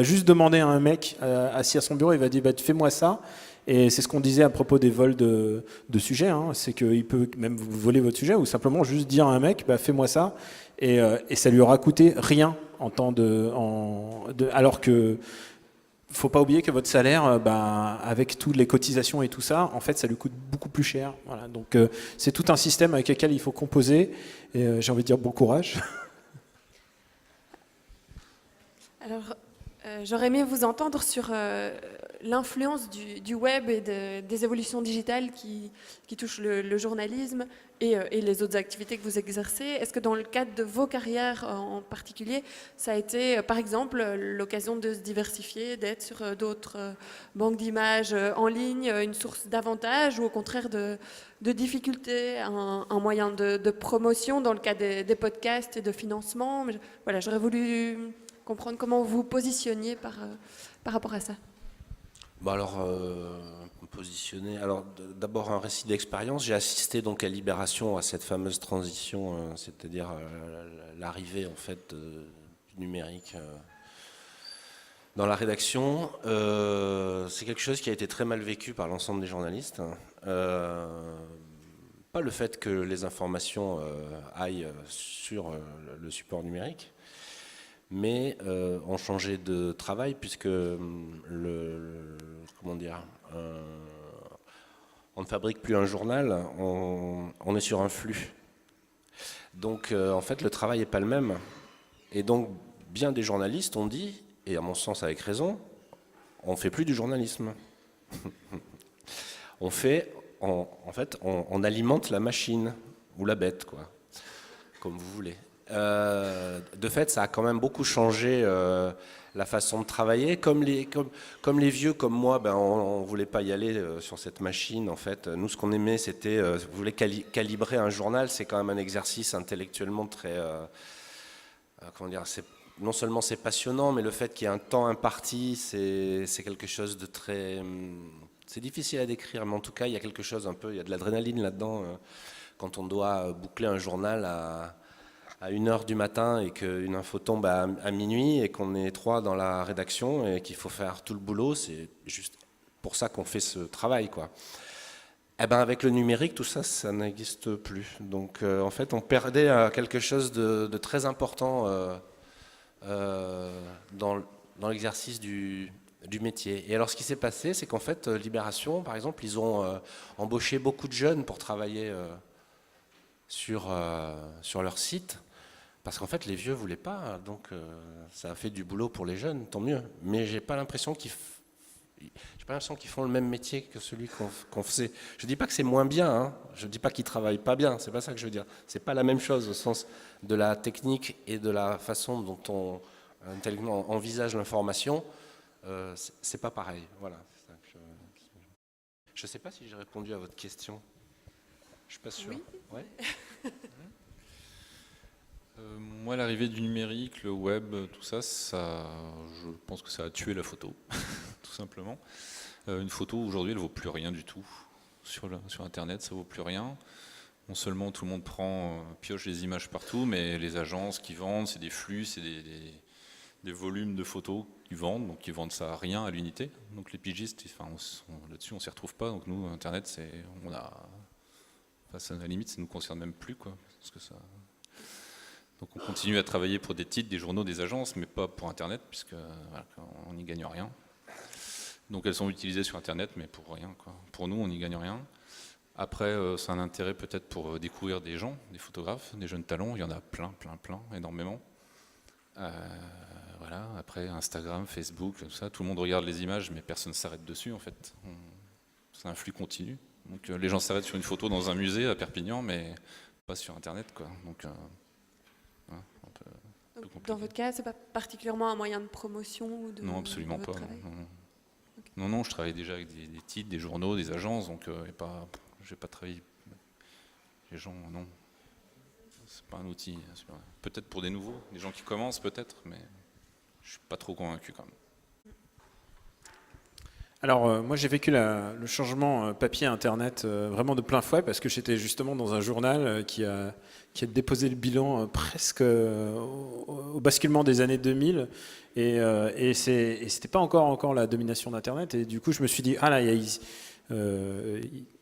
juste demander à un mec assis à son bureau, il va dire fais-moi ça. Et c'est ce qu'on disait à propos des vols de sujets, c'est qu'il peut même vous voler votre sujet, ou simplement juste dire à un mec fais-moi ça, et ça lui aura coûté rien en temps alors que faut pas oublier que votre salaire, avec toutes les cotisations et tout ça, en fait, ça lui coûte beaucoup plus cher. Voilà. Donc, c'est tout un système avec lequel il faut composer. Et j'ai envie de dire bon courage. Alors, J'aurais aimé vous entendre sur l'influence du web et des évolutions digitales qui touchent le journalisme et les autres activités que vous exercez. Est-ce que dans le cadre de vos carrières en particulier, ça a été par exemple l'occasion de se diversifier, d'être sur d'autres banques d'images en ligne, une source d'avantage ou au contraire de difficultés, un moyen de promotion dans le cas des podcasts et de financement? Voilà, j'aurais voulu comprendre comment vous vous positionniez par rapport à ça. Bon alors, positionner. Alors d'abord un récit d'expérience. J'ai assisté donc à Libération, à cette fameuse transition, c'est-à-dire l'arrivée en fait du numérique dans la rédaction. C'est quelque chose qui a été très mal vécu par l'ensemble des journalistes. Pas le fait que les informations aillent sur le support numérique, mais ont changé de travail puisque on ne fabrique plus un journal, on est sur un flux. Donc en fait le travail n'est pas le même. Et donc bien des journalistes ont dit, et à mon sens avec raison, on ne fait plus du journalisme. On alimente la machine, ou la bête, quoi, comme vous voulez. De fait, ça a quand même beaucoup changé la façon de travailler. Comme les vieux, comme moi, on ne voulait pas y aller sur cette machine. En fait, nous, ce qu'on aimait, c'était, vous voulez calibrer un journal, c'est quand même un exercice intellectuellement très, non seulement c'est passionnant, mais le fait qu'il y ait un temps imparti, c'est quelque chose de très, c'est difficile à décrire, mais en tout cas, il y a quelque chose un peu, il y a de l'adrénaline là-dedans quand on doit boucler un journal à 1h du matin et qu'une info tombe à minuit et qu'on est 3 dans la rédaction et qu'il faut faire tout le boulot, c'est juste pour ça qu'on fait ce travail, quoi. Eh ben avec le numérique, tout ça, ça n'existe plus. Donc en fait, on perdait quelque chose de très important dans l'exercice du métier. Et alors ce qui s'est passé, c'est qu'en fait, Libération, par exemple, ils ont embauché beaucoup de jeunes pour travailler sur leur site. Parce qu'en fait, les vieux ne voulaient pas, donc ça a fait du boulot pour les jeunes, tant mieux. Mais j'ai pas l'impression qu'ils font le même métier que celui qu'on faisait. Je ne dis pas que c'est moins bien, hein. Je ne dis pas qu'ils ne travaillent pas bien, c'est pas ça que je veux dire. C'est pas la même chose au sens de la technique et de la façon dont on intellectuellement envisage l'information. C'est pas pareil. Voilà. Je ne sais pas si j'ai répondu à votre question. Je ne suis pas sûr. Oui. Ouais. Moi, l'arrivée du numérique, le web, tout ça, je pense que ça a tué la photo, tout simplement. Une photo, aujourd'hui, elle ne vaut plus rien du tout. Sur Internet, ça ne vaut plus rien. Non seulement tout le monde pioche les images partout, mais les agences qui vendent, c'est des flux, c'est des volumes de photos qu'ils vendent, donc ils vendent ça à rien, à l'unité. Donc les pigistes, là-dessus, on ne s'y retrouve pas. Donc nous, Internet, à la limite, ça ne nous concerne même plus, quoi, parce que ça... Donc on continue à travailler pour des titres, des journaux, des agences, mais pas pour Internet, puisque voilà, on n'y gagne rien. Donc elles sont utilisées sur Internet, mais pour rien, quoi. Pour nous, on n'y gagne rien. Après, c'est un intérêt peut-être pour découvrir des gens, des photographes, des jeunes talents. Il y en a plein, énormément. Voilà. Après, Instagram, Facebook, tout ça, tout le monde regarde les images, mais personne ne s'arrête dessus, en fait. C'est un flux continu. Donc les gens s'arrêtent sur une photo dans un musée à Perpignan, mais pas sur Internet, quoi. Donc, dans votre cas, ce n'est pas particulièrement un moyen de promotion ou de, non, absolument de votre pas. travail. Non. Non, je travaille déjà avec des titres, des journaux, des agences, donc je n'ai pas travaillé. Les gens, non. C'est pas un outil. Peut-être pour des nouveaux, des gens qui commencent peut-être, mais je ne suis pas trop convaincu quand même. Alors moi j'ai vécu le changement papier-internet vraiment de plein fouet parce que j'étais justement dans un journal qui a déposé le bilan presque au basculement des années 2000 et c'était pas encore la domination d'Internet et du coup je me suis dit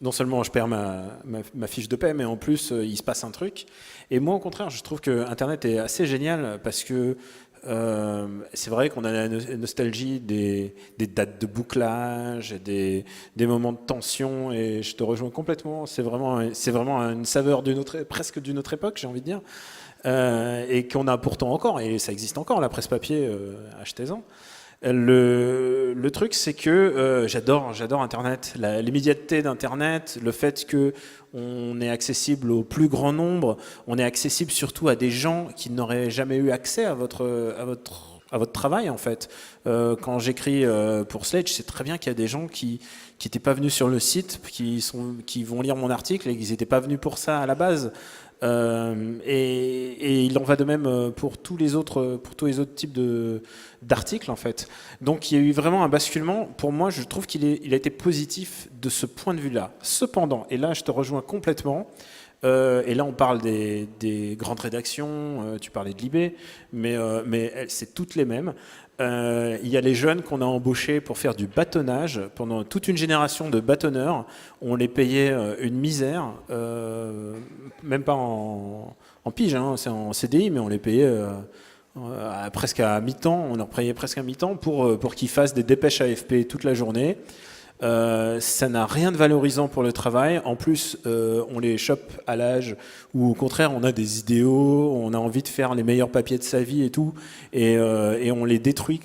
non seulement je perds ma fiche de paie mais en plus il se passe un truc et moi au contraire je trouve que Internet est assez génial parce que c'est vrai qu'on a la nostalgie des dates de bouclage, des moments de tension, et je te rejoins complètement. C'est vraiment une saveur presque d'une autre époque, j'ai envie de dire, et qu'on a pourtant encore, et ça existe encore, la presse papier, achetez-en. Le truc, c'est que j'adore Internet, l'immédiateté d'Internet, le fait que on est accessible au plus grand nombre, on est accessible surtout à des gens qui n'auraient jamais eu accès à votre travail en fait. Quand j'écris pour Sledge, c'est très bien qu'il y a des gens qui n'étaient pas venus sur le site, qui vont lire mon article et qu'ils n'étaient pas venus pour ça à la base. Et il en va de même pour tous les autres types d'articles en fait. Donc il y a eu vraiment un basculement. Pour moi, je trouve qu'il a été positif de ce point de vue-là. Cependant, et là je te rejoins complètement, et là on parle des grandes rédactions, tu parlais de Libé, mais c'est toutes les mêmes. Il y a les jeunes qu'on a embauchés pour faire du bâtonnage. Pendant toute une génération de bâtonneurs, on les payait une misère, même pas en pige, hein, c'est en CDI, mais on les payait presque à mi-temps. On leur payait presque à mi-temps pour qu'ils fassent des dépêches AFP toute la journée. Ça n'a rien de valorisant pour le travail. En plus, on les chope à l'âge où, au contraire, on a des idéaux, on a envie de faire les meilleurs papiers de sa vie et tout, et on les détruit.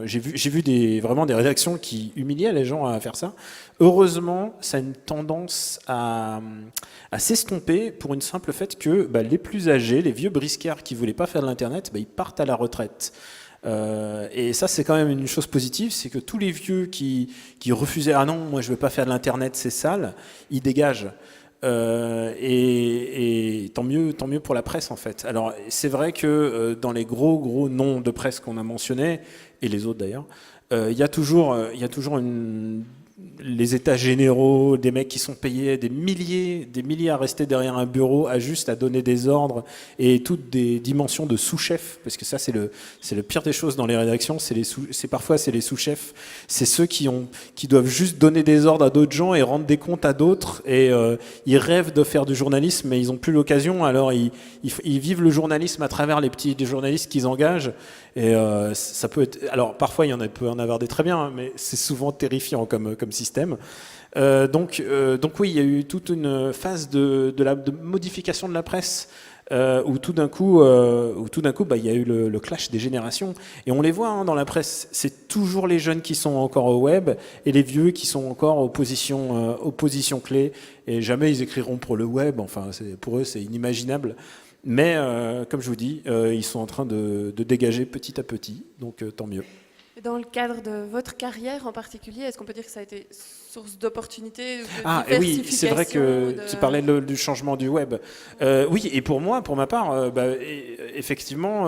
J'ai vu vraiment des rédactions qui humiliaient les gens à faire ça. Heureusement, ça a une tendance à s'estomper pour une simple fait que les plus âgés, les vieux briscards qui voulaient pas faire de l'internet, ils partent à la retraite. Et ça, c'est quand même une chose positive, c'est que tous les vieux qui refusaient « Ah non, moi je veux pas faire de l'internet, c'est sale », ils dégagent. Et tant mieux pour la presse en fait. Alors c'est vrai que dans les gros noms de presse qu'on a mentionnés, et les autres d'ailleurs, il y a toujours les états généraux, des mecs qui sont payés des milliers à rester derrière un bureau, à donner des ordres, et toutes des dimensions de sous-chefs, parce que ça c'est le pire des choses dans les rédactions, parfois c'est les sous-chefs, c'est ceux qui doivent juste donner des ordres à d'autres gens et rendre des comptes à d'autres, et ils rêvent de faire du journalisme, mais ils n'ont plus l'occasion, alors ils vivent le journalisme à travers les petits journalistes qu'ils engagent, et ça peut être, alors parfois il peut en avoir des très bien, mais c'est souvent terrifiant comme système. Donc oui, il y a eu toute une phase de modification de la presse où tout d'un coup, il y a eu le clash des générations. Et on les voit dans la presse, c'est toujours les jeunes qui sont encore au web et les vieux qui sont encore aux positions clés. Et jamais ils écriront pour le web. Enfin, pour eux, c'est inimaginable. Mais comme je vous dis, ils sont en train de dégager petit à petit. Donc tant mieux. Dans le cadre de votre carrière en particulier, est-ce qu'on peut dire que ça a été source d'opportunités, de et oui, c'est vrai que tu parlais du changement du web. Oui, et pour ma part, effectivement,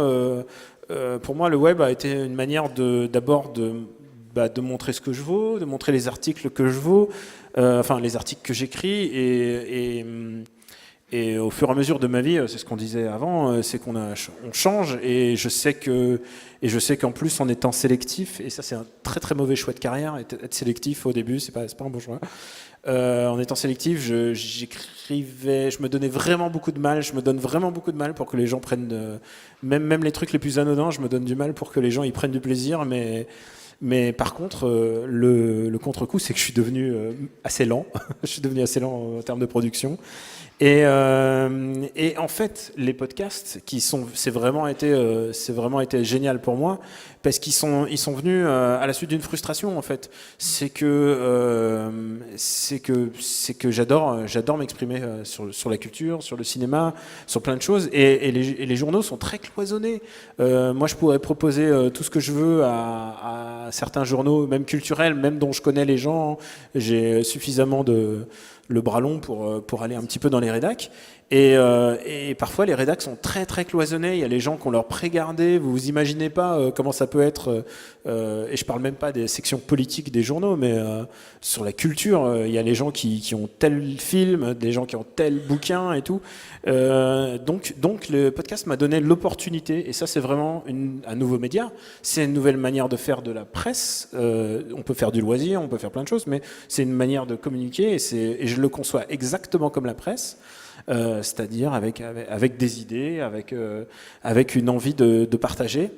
pour moi, le web a été une manière d'abord de montrer ce que je vaux, de montrer les articles que je vaux, les articles que j'écris, et au fur et à mesure de ma vie, c'est ce qu'on disait avant, c'est qu'on change, et je sais qu'en plus en étant sélectif, et ça c'est un très très mauvais choix de carrière, être sélectif au début, c'est pas un bon choix. En étant sélectif, j'écrivais, je me donnais vraiment beaucoup de mal, je me donne vraiment beaucoup de mal pour que les gens prennent, même les trucs les plus anodins, je me donne du mal pour que les gens y prennent du plaisir, mais par contre, le contre-coup, c'est que je suis devenu assez lent. Je suis devenu assez lent en termes de production. Et en fait, les podcasts, c'est vraiment été génial pour moi, parce qu'ils sont venus à la suite d'une frustration en fait. C'est que j'adore m'exprimer sur la culture, sur le cinéma, sur plein de choses, et les journaux sont très cloisonnés. Moi, je pourrais proposer tout ce que je veux à certains journaux, même culturels, même dont je connais les gens. J'ai suffisamment le bras long pour aller un petit peu dans les rédacs. Et parfois, les rédacs sont très très cloisonnés. Il y a les gens qui ont leur pré-gardé. Vous vous imaginez pas comment ça peut être. Et je parle même pas des sections politiques des journaux, mais sur la culture, il y a les gens qui ont tel film, des gens qui ont tel bouquin et tout. Donc le podcast m'a donné l'opportunité, et ça c'est vraiment un nouveau média. C'est une nouvelle manière de faire de la presse. On peut faire du loisir, on peut faire plein de choses, mais c'est une manière de communiquer, et je le conçois exactement comme la presse. C'est-à-dire avec des idées, avec une envie de partager.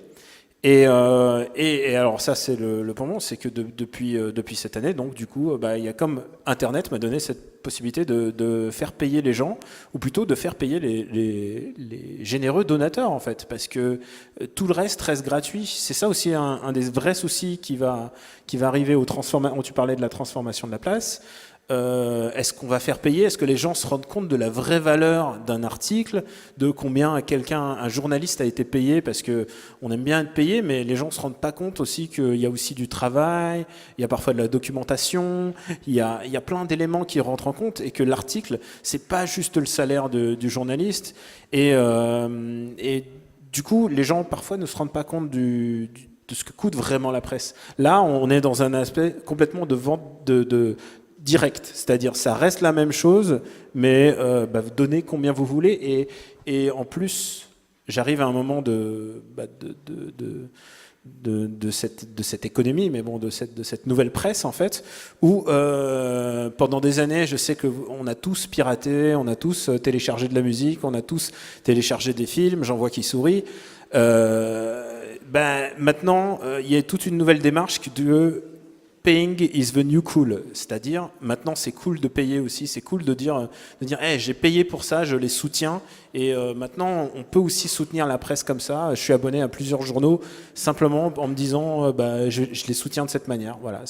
Et alors ça c'est le pendant, c'est que depuis cette année, donc du coup, il y a comme Internet m'a donné cette possibilité de faire payer les gens, ou plutôt de faire payer les généreux donateurs en fait, parce que tout le reste reste gratuit. C'est ça aussi un des vrais soucis qui va arriver aux transformations. Tu parlais de la transformation de la place. Est-ce qu'on va faire payer? Est-ce que les gens se rendent compte de la vraie valeur d'un article, de combien un journaliste a été payé? Parce que on aime bien être payé, mais les gens se rendent pas compte aussi qu'il y a aussi du travail, il y a parfois de la documentation, il y a plein d'éléments qui rentrent en compte, et que l'article, c'est pas juste le salaire du journaliste. Et du coup, les gens parfois ne se rendent pas compte de ce que coûte vraiment la presse. Là, on est dans un aspect complètement de vente direct, c'est-à-dire ça reste la même chose, mais vous donnez combien vous voulez, et en plus j'arrive à un moment de cette économie, mais bon, de cette nouvelle presse en fait, où pendant des années, je sais qu'on a tous piraté, on a tous téléchargé de la musique, on a tous téléchargé des films, j'en vois qui sourient. Maintenant, il y a toute une nouvelle démarche de paying is the new cool, c'est-à-dire maintenant c'est cool de payer aussi, c'est cool de dire hey, j'ai payé pour ça, je les soutiens, et maintenant on peut aussi soutenir la presse comme ça. Je suis abonné à plusieurs journaux simplement en me disant je les soutiens de cette manière. Voilà,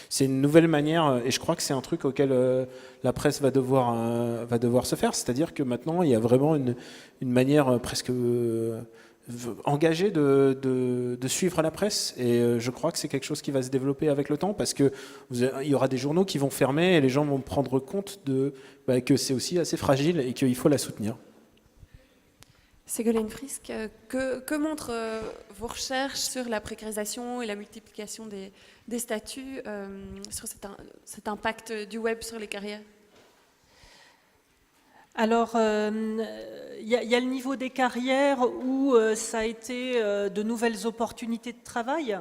c'est une nouvelle manière, et je crois que c'est un truc auquel la presse va devoir se faire, c'est-à-dire que maintenant il y a vraiment une manière presque engagé de suivre la presse, et je crois que c'est quelque chose qui va se développer avec le temps, parce que il y aura des journaux qui vont fermer et les gens vont prendre compte que c'est aussi assez fragile et qu'il faut la soutenir. Ségolène Frisk, que montrent vos recherches sur la précarisation et la multiplication des statuts, sur cet impact du web sur les carrières? Alors, il y a le niveau des carrières où ça a été de nouvelles opportunités de travail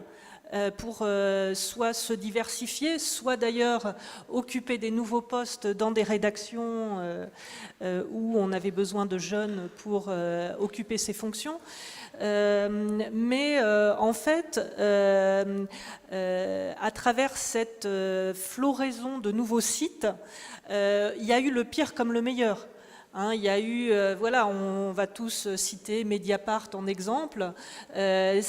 pour soit se diversifier, soit d'ailleurs occuper des nouveaux postes dans des rédactions où on avait besoin de jeunes pour occuper ces fonctions. Mais en fait, à travers cette floraison de nouveaux sites, il y a eu le pire comme le meilleur. Il y a eu, on va tous citer Mediapart en exemple,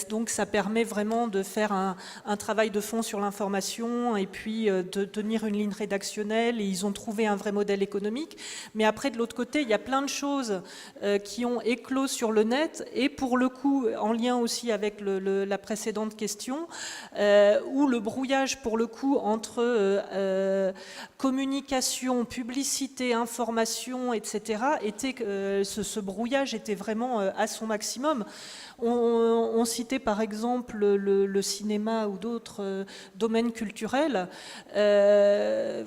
donc ça permet vraiment de faire un travail de fond sur l'information et puis de tenir une ligne rédactionnelle, et ils ont trouvé un vrai modèle économique. Mais après, de l'autre côté, il y a plein de choses qui ont éclos sur le net, et pour le coup, en lien aussi avec la précédente question, où le brouillage pour le coup entre communication, publicité, information, etc., ce brouillage était vraiment à son maximum. On citait par exemple le cinéma ou d'autres domaines culturels. Dans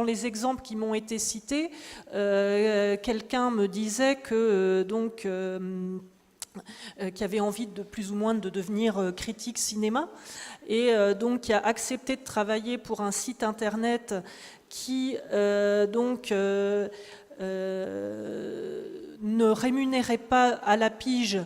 les exemples qui m'ont été cités, quelqu'un me disait que qui avait envie de plus ou moins de devenir critique cinéma, et donc qui a accepté de travailler pour un site internet qui ne rémunérait pas à la pige,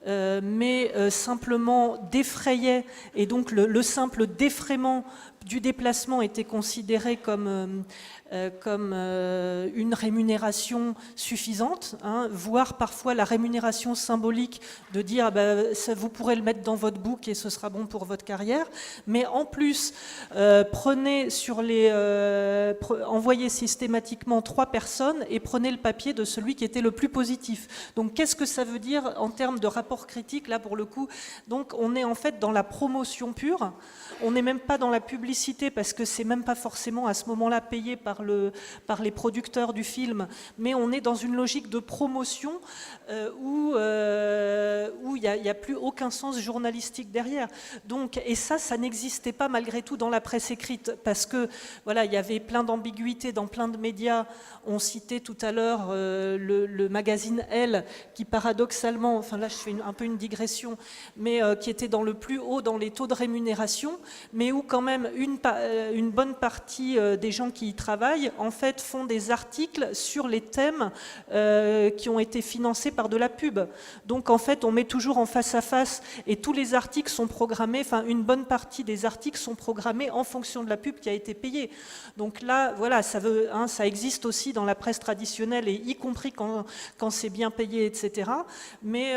mais simplement défrayait, et donc le simple défraiement du déplacement était considéré comme une rémunération suffisante, voire parfois la rémunération symbolique de dire ça, vous pourrez le mettre dans votre book et ce sera bon pour votre carrière, mais en plus envoyez systématiquement 3 personnes et prenez le papier de celui qui était le plus positif. Donc qu'est-ce que ça veut dire en termes de rapport critique là pour le coup? Donc on est en fait dans la promotion pure, on n'est même pas dans la publicité parce que c'est même pas forcément à ce moment-là payé par les producteurs du film, mais on est dans une logique de promotion où il n'y a plus aucun sens journalistique derrière. Donc, et ça n'existait pas malgré tout dans la presse écrite, parce que voilà, il y avait plein d'ambiguïtés dans plein de médias. On citait tout à l'heure le magazine Elle, qui paradoxalement, enfin là je fais un peu une digression, mais qui était dans le plus haut dans les taux de rémunération, mais où quand même une bonne partie des gens qui y travaillent, en fait, font des articles sur les thèmes qui ont été financés par de la pub. Donc, en fait, on met toujours en face à face, et tous les articles sont programmés, enfin, une bonne partie des articles sont programmés en fonction de la pub qui a été payée. Donc là, voilà, ça existe aussi dans la presse traditionnelle, et y compris quand c'est bien payé, etc. Mais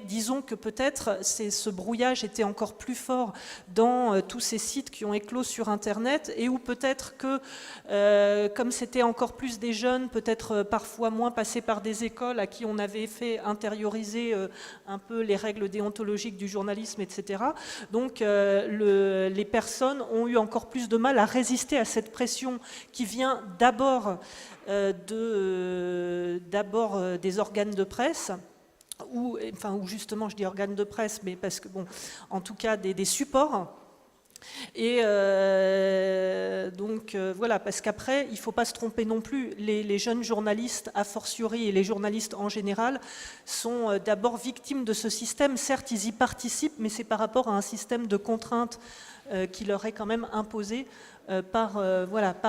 disons que peut-être ce brouillage était encore plus fort dans tous ces sites qui ont éclos sur Internet, et où peut-être que, comme c'était encore plus des jeunes, peut-être parfois moins passés par des écoles à qui on avait fait intérioriser un peu les règles déontologiques du journalisme, etc. Donc les personnes ont eu encore plus de mal à résister à cette pression qui vient d'abord des organes de presse, ou justement je dis organes de presse, mais parce que, bon, en tout cas des supports. Et voilà, parce qu'après, il ne faut pas se tromper non plus, les jeunes journalistes, a fortiori, et les journalistes en général, sont d'abord victimes de ce système. Certes, ils y participent, mais c'est par rapport à un système de contraintes qui leur est quand même imposé par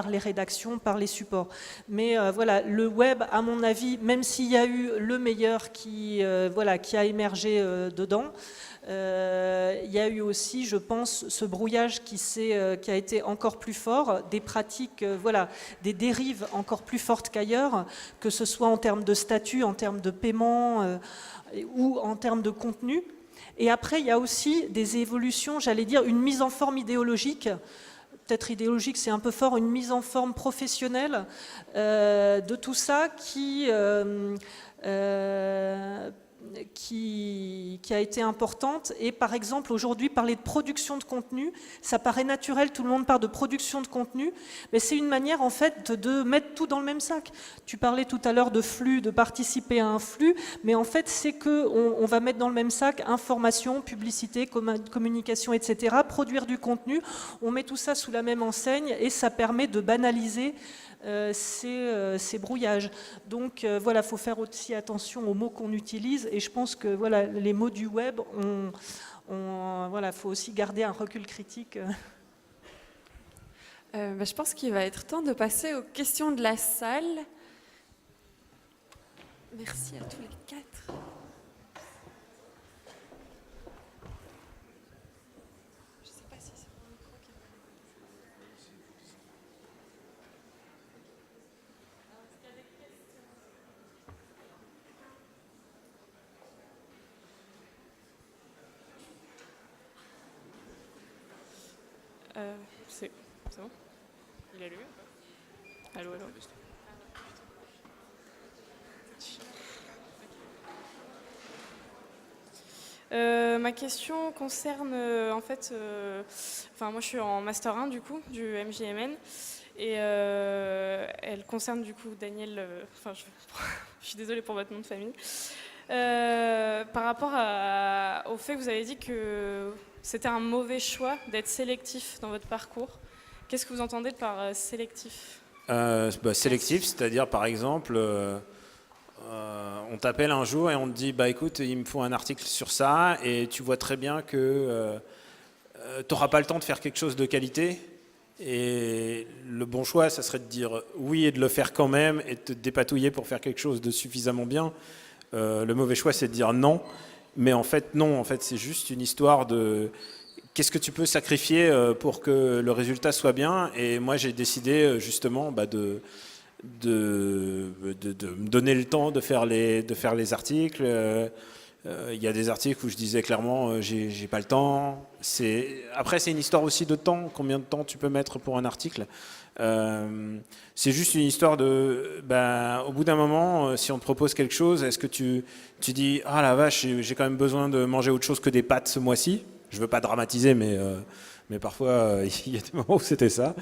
les rédactions, par les supports. Mais voilà, le web, à mon avis, même s'il y a eu le meilleur qui a émergé dedans, il y a eu aussi, je pense, ce brouillage qui a été encore plus fort, des pratiques, des dérives encore plus fortes qu'ailleurs, que ce soit en termes de statut, en termes de paiement ou en termes de contenu. Et après, il y a aussi des évolutions, j'allais dire, une mise en forme idéologique. Peut-être idéologique, c'est un peu fort, une mise en forme professionnelle de tout ça qui a été importante. Et par exemple, aujourd'hui, parler de production de contenu, ça paraît naturel, tout le monde parle de production de contenu, mais c'est une manière en fait de mettre tout dans le même sac. Tu parlais tout à l'heure de flux, de participer à un flux, mais en fait c'est qu'on va mettre dans le même sac information, publicité, communication, etc., produire du contenu, on met tout ça sous la même enseigne et ça permet de banaliser ces brouillages. Donc voilà, il faut faire aussi attention aux mots qu'on utilise, et je pense que voilà, les mots du web, faut aussi garder un recul critique. Je pense qu'il va être temps de passer aux questions de la salle. Merci à tous les quatre. Je ne sais pas si c'est mon micro qui c'est bon? Il est allumé? Allô, allô? Ma question concerne moi je suis en Master 1 du coup, du MJMN, et elle concerne du coup Daniel, je suis désolée pour votre nom de famille, par rapport au fait que vous avez dit que c'était un mauvais choix d'être sélectif dans votre parcours. Qu'est-ce que vous entendez par sélectif ? Sélectif, c'est-à-dire par exemple, on t'appelle un jour et on te dit écoute, il me faut un article sur ça, et tu vois très bien que tu n'auras pas le temps de faire quelque chose de qualité, et le bon choix, ça serait de dire oui et de le faire quand même et de te dépatouiller pour faire quelque chose de suffisamment bien. Le mauvais choix, c'est de dire non, mais en fait non, c'est juste une histoire de qu'est-ce que tu peux sacrifier pour que le résultat soit bien. Et moi j'ai décidé justement de me donner le temps de faire les articles. Il y a des articles où je disais clairement j'ai pas le temps. Après c'est une histoire aussi de temps, combien de temps tu peux mettre pour un article. C'est juste une histoire de au bout d'un moment, si on te propose quelque chose, est-ce que tu dis ah la vache, j'ai quand même besoin de manger autre chose que des pâtes ce mois-ci. Je veux pas dramatiser, mais parfois il y a des moments où c'était ça.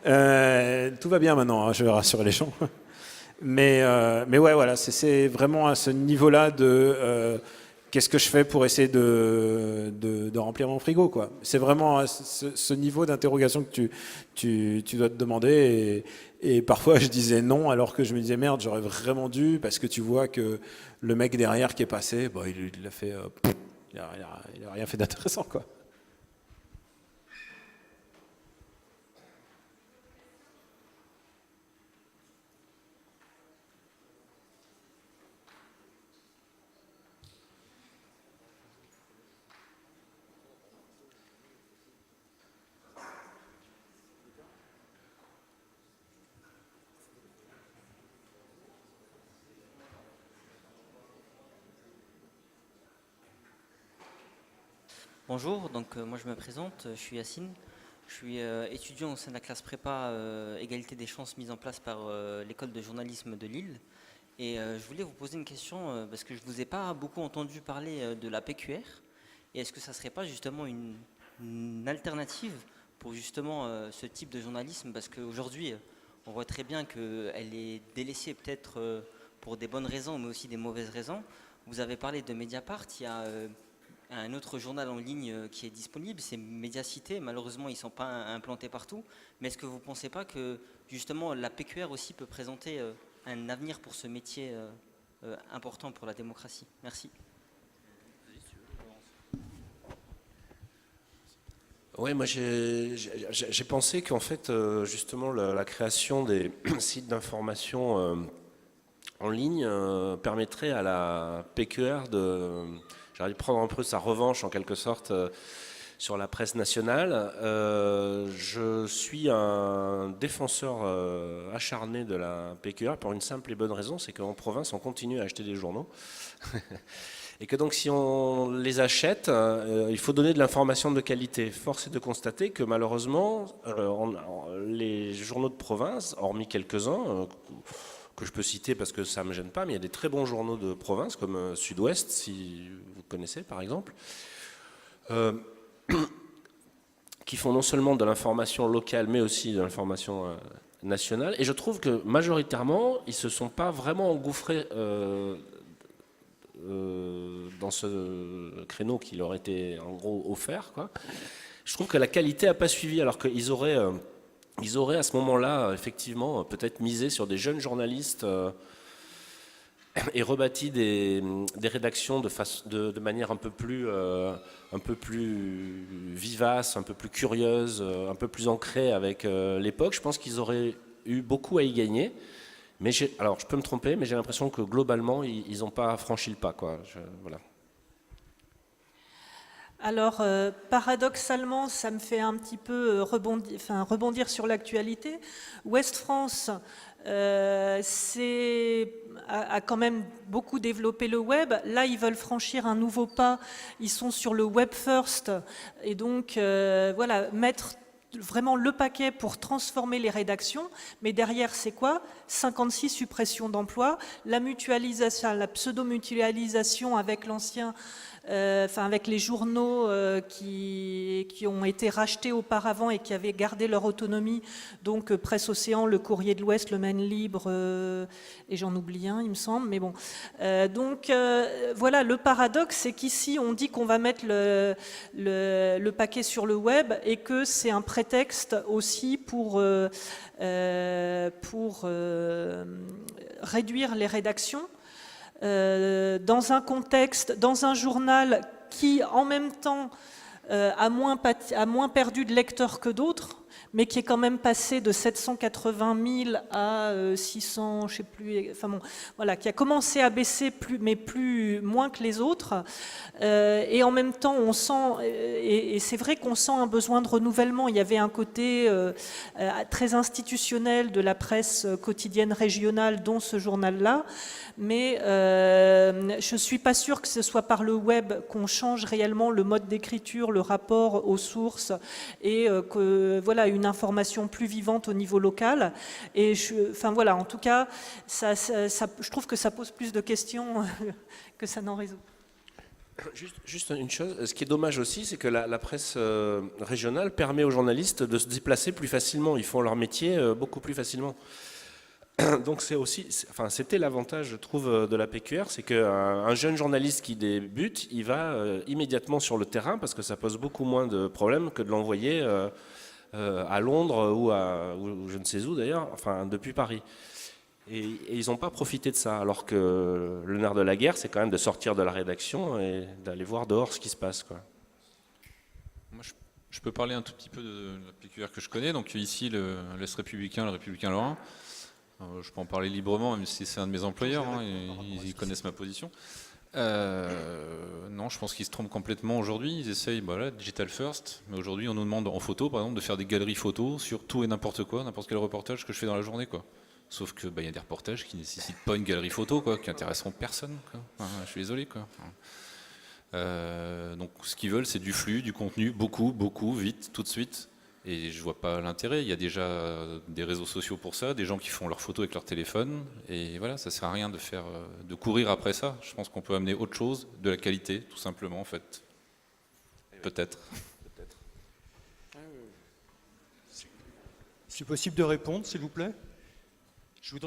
Tout va bien maintenant, hein, je vais rassurer les gens. Mais ouais, voilà, c'est vraiment à ce niveau-là de qu'est-ce que je fais pour essayer de remplir mon frigo, quoi. C'est vraiment ce niveau d'interrogation que tu dois te demander. Et parfois, je disais non, alors que je me disais merde, j'aurais vraiment dû, parce que tu vois que le mec derrière qui est passé, bah, il a fait, il a rien fait d'intéressant, quoi. Bonjour, donc moi je me présente, je suis Yacine, je suis étudiant au sein de la classe prépa égalité des chances mise en place par l'école de journalisme de Lille. Et je voulais vous poser une question parce que je ne vous ai pas beaucoup entendu parler de la PQR. Et est-ce que ça ne serait pas justement une alternative pour justement ce type de journalisme? Parce qu'aujourd'hui, on voit très bien qu'elle est délaissée peut-être pour des bonnes raisons, mais aussi des mauvaises raisons. Vous avez parlé de Mediapart, il y a un autre journal en ligne qui est disponible, c'est Médiacité. Malheureusement, ils ne sont pas implantés partout. Mais est-ce que vous ne pensez pas que justement la PQR aussi peut présenter un avenir pour ce métier important pour la démocratie? Merci. Oui, moi j'ai pensé qu'en fait, justement, la création des sites d'information en ligne permettrait à la PQR de prendre un peu sa revanche en quelque sorte sur la presse nationale. Je suis un défenseur acharné de la PQR pour une simple et bonne raison, c'est qu'en province on continue à acheter des journaux. Et que donc si on les achète, il faut donner de l'information de qualité. Force est de constater que malheureusement, les journaux de province, hormis quelques-uns, que je peux citer parce que ça ne me gêne pas, mais il y a des très bons journaux de province, comme Sud-Ouest, si vous connaissez par exemple, qui font non seulement de l'information locale, mais aussi de l'information nationale. Et je trouve que majoritairement, ils ne se sont pas vraiment engouffrés dans ce créneau qui leur était en gros offert, quoi. Je trouve que la qualité n'a pas suivi, alors qu'ils auraient à ce moment-là effectivement peut-être misé sur des jeunes journalistes et rebâti des rédactions de manière un peu plus vivace, un peu plus curieuse, un peu plus ancrée avec l'époque. Je pense qu'ils auraient eu beaucoup à y gagner. Mais alors, je peux me tromper, mais j'ai l'impression que globalement, ils n'ont pas franchi le pas, quoi. Voilà. Alors, paradoxalement, ça me fait un petit peu rebondir sur l'actualité. Ouest France a quand même beaucoup développé le web. Là, ils veulent franchir un nouveau pas. Ils sont sur le web first. Et donc, voilà, mettre vraiment le paquet pour transformer les rédactions, mais derrière c'est quoi? 56 suppressions d'emplois, la mutualisation, la pseudo-mutualisation avec l'ancien, avec les journaux qui ont été rachetés auparavant et qui avaient gardé leur autonomie, donc Presse Océan, le Courrier de l'Ouest, le Maine Libre, et j'en oublie un, il me semble, mais bon. Donc voilà, le paradoxe, c'est qu'ici on dit qu'on va mettre le paquet sur le web et que c'est un prétexte aussi pour réduire les rédactions. Dans un contexte, dans un journal qui en même temps a moins perdu de lecteurs que d'autres, mais qui est quand même passé de 780 000 à 600, je sais plus, enfin bon, voilà, qui a commencé à baisser moins que les autres. Et en même temps, on sent, et c'est vrai qu'on sent un besoin de renouvellement. Il y avait un côté très institutionnel de la presse quotidienne régionale, dont ce journal-là. Mais je ne suis pas sûre que ce soit par le web qu'on change réellement le mode d'écriture, le rapport aux sources, et que voilà, une information plus vivante au niveau local. Et voilà, en tout cas, je trouve que ça pose plus de questions que ça n'en résout. Juste une chose, ce qui est dommage aussi, c'est que la presse régionale permet aux journalistes de se déplacer plus facilement. Ils font leur métier beaucoup plus facilement. Donc c'était l'avantage, je trouve, de la PQR, c'est qu'un jeune journaliste qui débute, il va immédiatement sur le terrain parce que ça pose beaucoup moins de problèmes que de l'envoyer à Londres ou je ne sais où d'ailleurs, enfin depuis Paris. Et ils n'ont pas profité de ça, alors que le nerf de la guerre, c'est quand même de sortir de la rédaction et d'aller voir dehors ce qui se passe, quoi. Moi, je peux parler un tout petit peu de la PQR que je connais. Donc ici, l'Est républicain, le Républicain Lorrain. Je peux en parler librement, même si c'est un de mes employeurs, hein, ils connaissent ma position. Non, je pense qu'ils se trompent complètement aujourd'hui. Ils essayent, voilà, digital first, mais aujourd'hui on nous demande en photo, par exemple, de faire des galeries photos sur tout et n'importe quoi, n'importe quel reportage que je fais dans la journée, quoi. Sauf que y a des reportages qui ne nécessitent pas une galerie photo, quoi, qui intéresseront personne, quoi. Enfin, je suis désolé, quoi. Donc ce qu'ils veulent, c'est du flux, du contenu, beaucoup, vite, tout de suite. Et je vois pas l'intérêt. Il y a déjà des réseaux sociaux pour ça, des gens qui font leurs photos avec leur téléphone. Et voilà, ça sert à rien de courir après ça. Je pense qu'on peut amener autre chose, de la qualité, tout simplement, en fait. Peut-être. C'est possible de répondre, s'il vous plaît? Je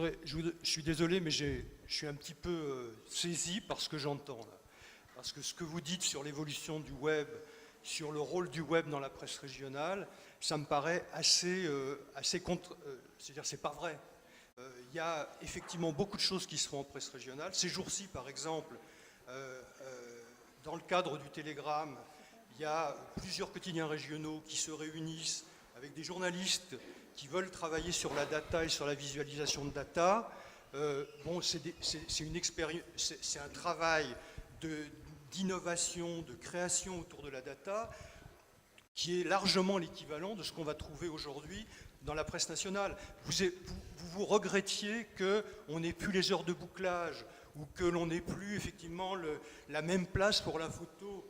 suis désolé, mais je suis un petit peu saisi par ce que j'entends là. Parce que ce que vous dites sur l'évolution du web, sur le rôle du web dans la presse régionale, ça me paraît assez c'est-à-dire c'est pas vrai. Il y a effectivement beaucoup de choses qui se font en presse régionale. Ces jours-ci, par exemple, dans le cadre du Télégramme, il y a plusieurs quotidiens régionaux qui se réunissent avec des journalistes qui veulent travailler sur la data et sur la visualisation de data. Bon, c'est une expérience, c'est un travail d'innovation, de création autour de la data qui est largement l'équivalent de ce qu'on va trouver aujourd'hui dans la presse nationale. Vous regrettiez qu'on n'ait plus les heures de bouclage ou que l'on n'ait plus effectivement la même place pour la photo.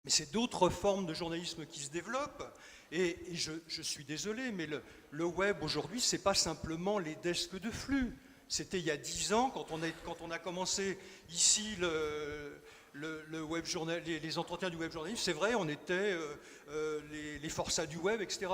Mais c'est d'autres formes de journalisme qui se développent. Et je suis désolé, mais le web aujourd'hui, c'est pas simplement les desks de flux. C'était il y a 10 ans, quand on a commencé ici le web journal, les entretiens du web journalisme, c'est vrai, on était les forçats du web, etc.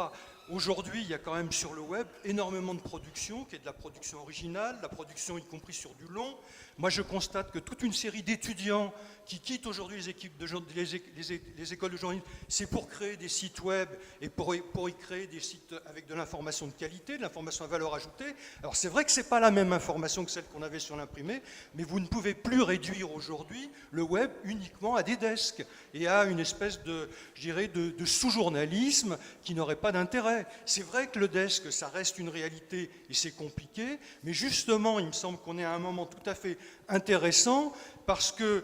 Aujourd'hui, il y a quand même sur le web énormément de production, qui est de la production originale, de la production y compris sur du long. Moi, je constate que toute une série d'étudiants qui quittent aujourd'hui les écoles de journalisme, c'est pour créer des sites web et pour y créer des sites avec de l'information de qualité, de l'information à valeur ajoutée. Alors c'est vrai que ce n'est pas la même information que celle qu'on avait sur l'imprimé, mais vous ne pouvez plus réduire aujourd'hui le web uniquement à des desks et à une espèce de, je dirais, de sous-journalisme qui n'aurait pas d'intérêt. C'est vrai que le desk, ça reste une réalité et c'est compliqué, mais justement, il me semble qu'on est à un moment tout à fait intéressant parce que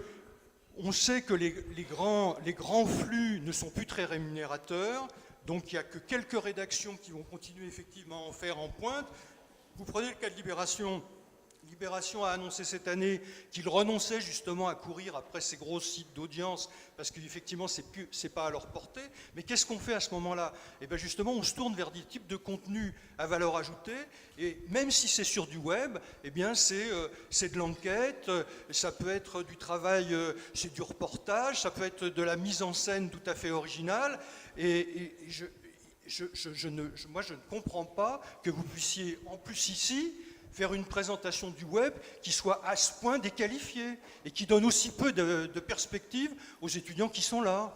on sait que les grands flux ne sont plus très rémunérateurs, donc il n'y a que quelques rédactions qui vont continuer effectivement à en faire en pointe. Vous prenez le cas de Libération. Libération a annoncé cette année qu'il renonçait justement à courir après ces gros sites d'audience parce qu'effectivement, c'est pas à leur portée. Mais qu'est-ce qu'on fait à ce moment-là? Et bien justement, on se tourne vers des types de contenus à valeur ajoutée. Et même si c'est sur du web, eh bien c'est de l'enquête, ça peut être du travail, c'est du reportage, ça peut être de la mise en scène tout à fait originale. Et moi, je ne comprends pas que vous puissiez, en plus ici, faire une présentation du web qui soit à ce point déqualifiée et qui donne aussi peu de perspectives aux étudiants qui sont là.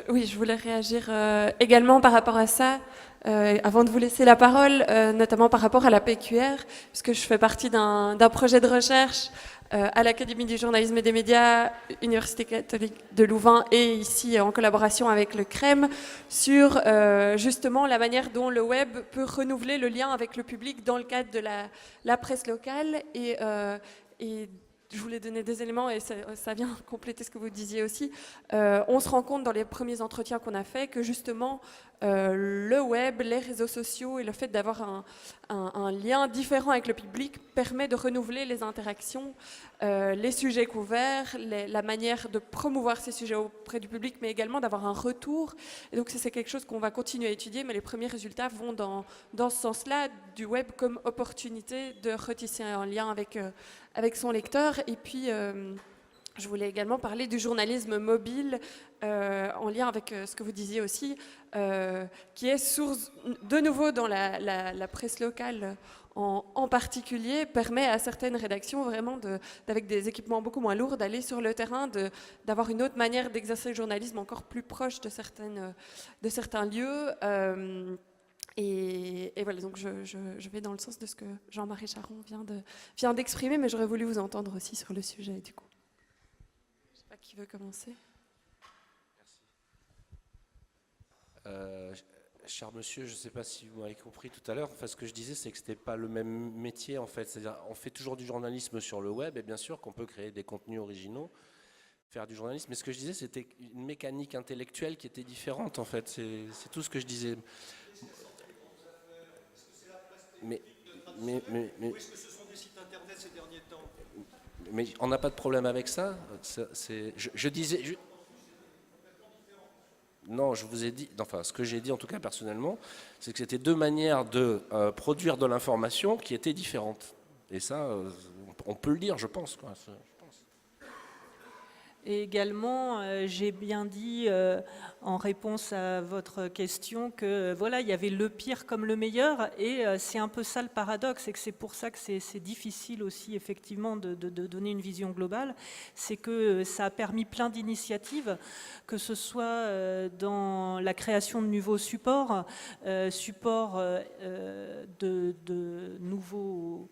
Oui, je voulais réagir également par rapport à ça, avant de vous laisser la parole, notamment par rapport à la PQR, puisque je fais partie d'un projet de recherche à l'Académie du journalisme et des médias, Université catholique de Louvain, et ici en collaboration avec le CREM, sur justement la manière dont le web peut renouveler le lien avec le public dans le cadre de la presse locale. Et je voulais donner des éléments et ça vient compléter ce que vous disiez aussi. On se rend compte dans les premiers entretiens qu'on a fait que justement le web, les réseaux sociaux et le fait d'avoir un lien différent avec le public permet de renouveler les interactions, les sujets couverts, la manière de promouvoir ces sujets auprès du public, mais également d'avoir un retour. Et donc c'est quelque chose qu'on va continuer à étudier, mais les premiers résultats vont dans ce sens-là, du web comme opportunité de retisser un lien avec son lecteur. Et puis, je voulais également parler du journalisme mobile en lien avec ce que vous disiez aussi, qui est source, de nouveau dans la presse locale en particulier, permet à certaines rédactions vraiment, avec des équipements beaucoup moins lourds, d'aller sur le terrain, d'avoir une autre manière d'exercer le journalisme encore plus proche de certains lieux. Et voilà, donc je vais dans le sens de ce que Jean-Marie Charon vient d'exprimer, mais j'aurais voulu vous entendre aussi sur le sujet, du coup. Je ne sais pas qui veut commencer. Cher monsieur, je ne sais pas si vous m'avez compris tout à l'heure, enfin, ce que je disais, c'est que ce n'était pas le même métier, en fait. C'est-à-dire, on fait toujours du journalisme sur le web, et bien sûr qu'on peut créer des contenus originaux, faire du journalisme, mais ce que je disais, c'était une mécanique intellectuelle qui était différente, en fait. C'est tout ce que je disais. Mais Où est-ce que ce sont des sites internet ces derniers temps? Mais on n'a pas de problème avec ça. Je disais... Non, je vous ai dit, enfin, ce que j'ai dit en tout cas personnellement, c'est que c'était deux manières de produire de l'information qui étaient différentes. Et ça, on peut le dire, je pense, quoi. Et également, j'ai bien dit en réponse à votre question que voilà, il y avait le pire comme le meilleur, et c'est un peu ça le paradoxe, et que c'est pour ça que c'est difficile aussi effectivement de donner une vision globale, c'est que ça a permis plein d'initiatives, que ce soit dans la création de nouveaux supports, de nouveaux...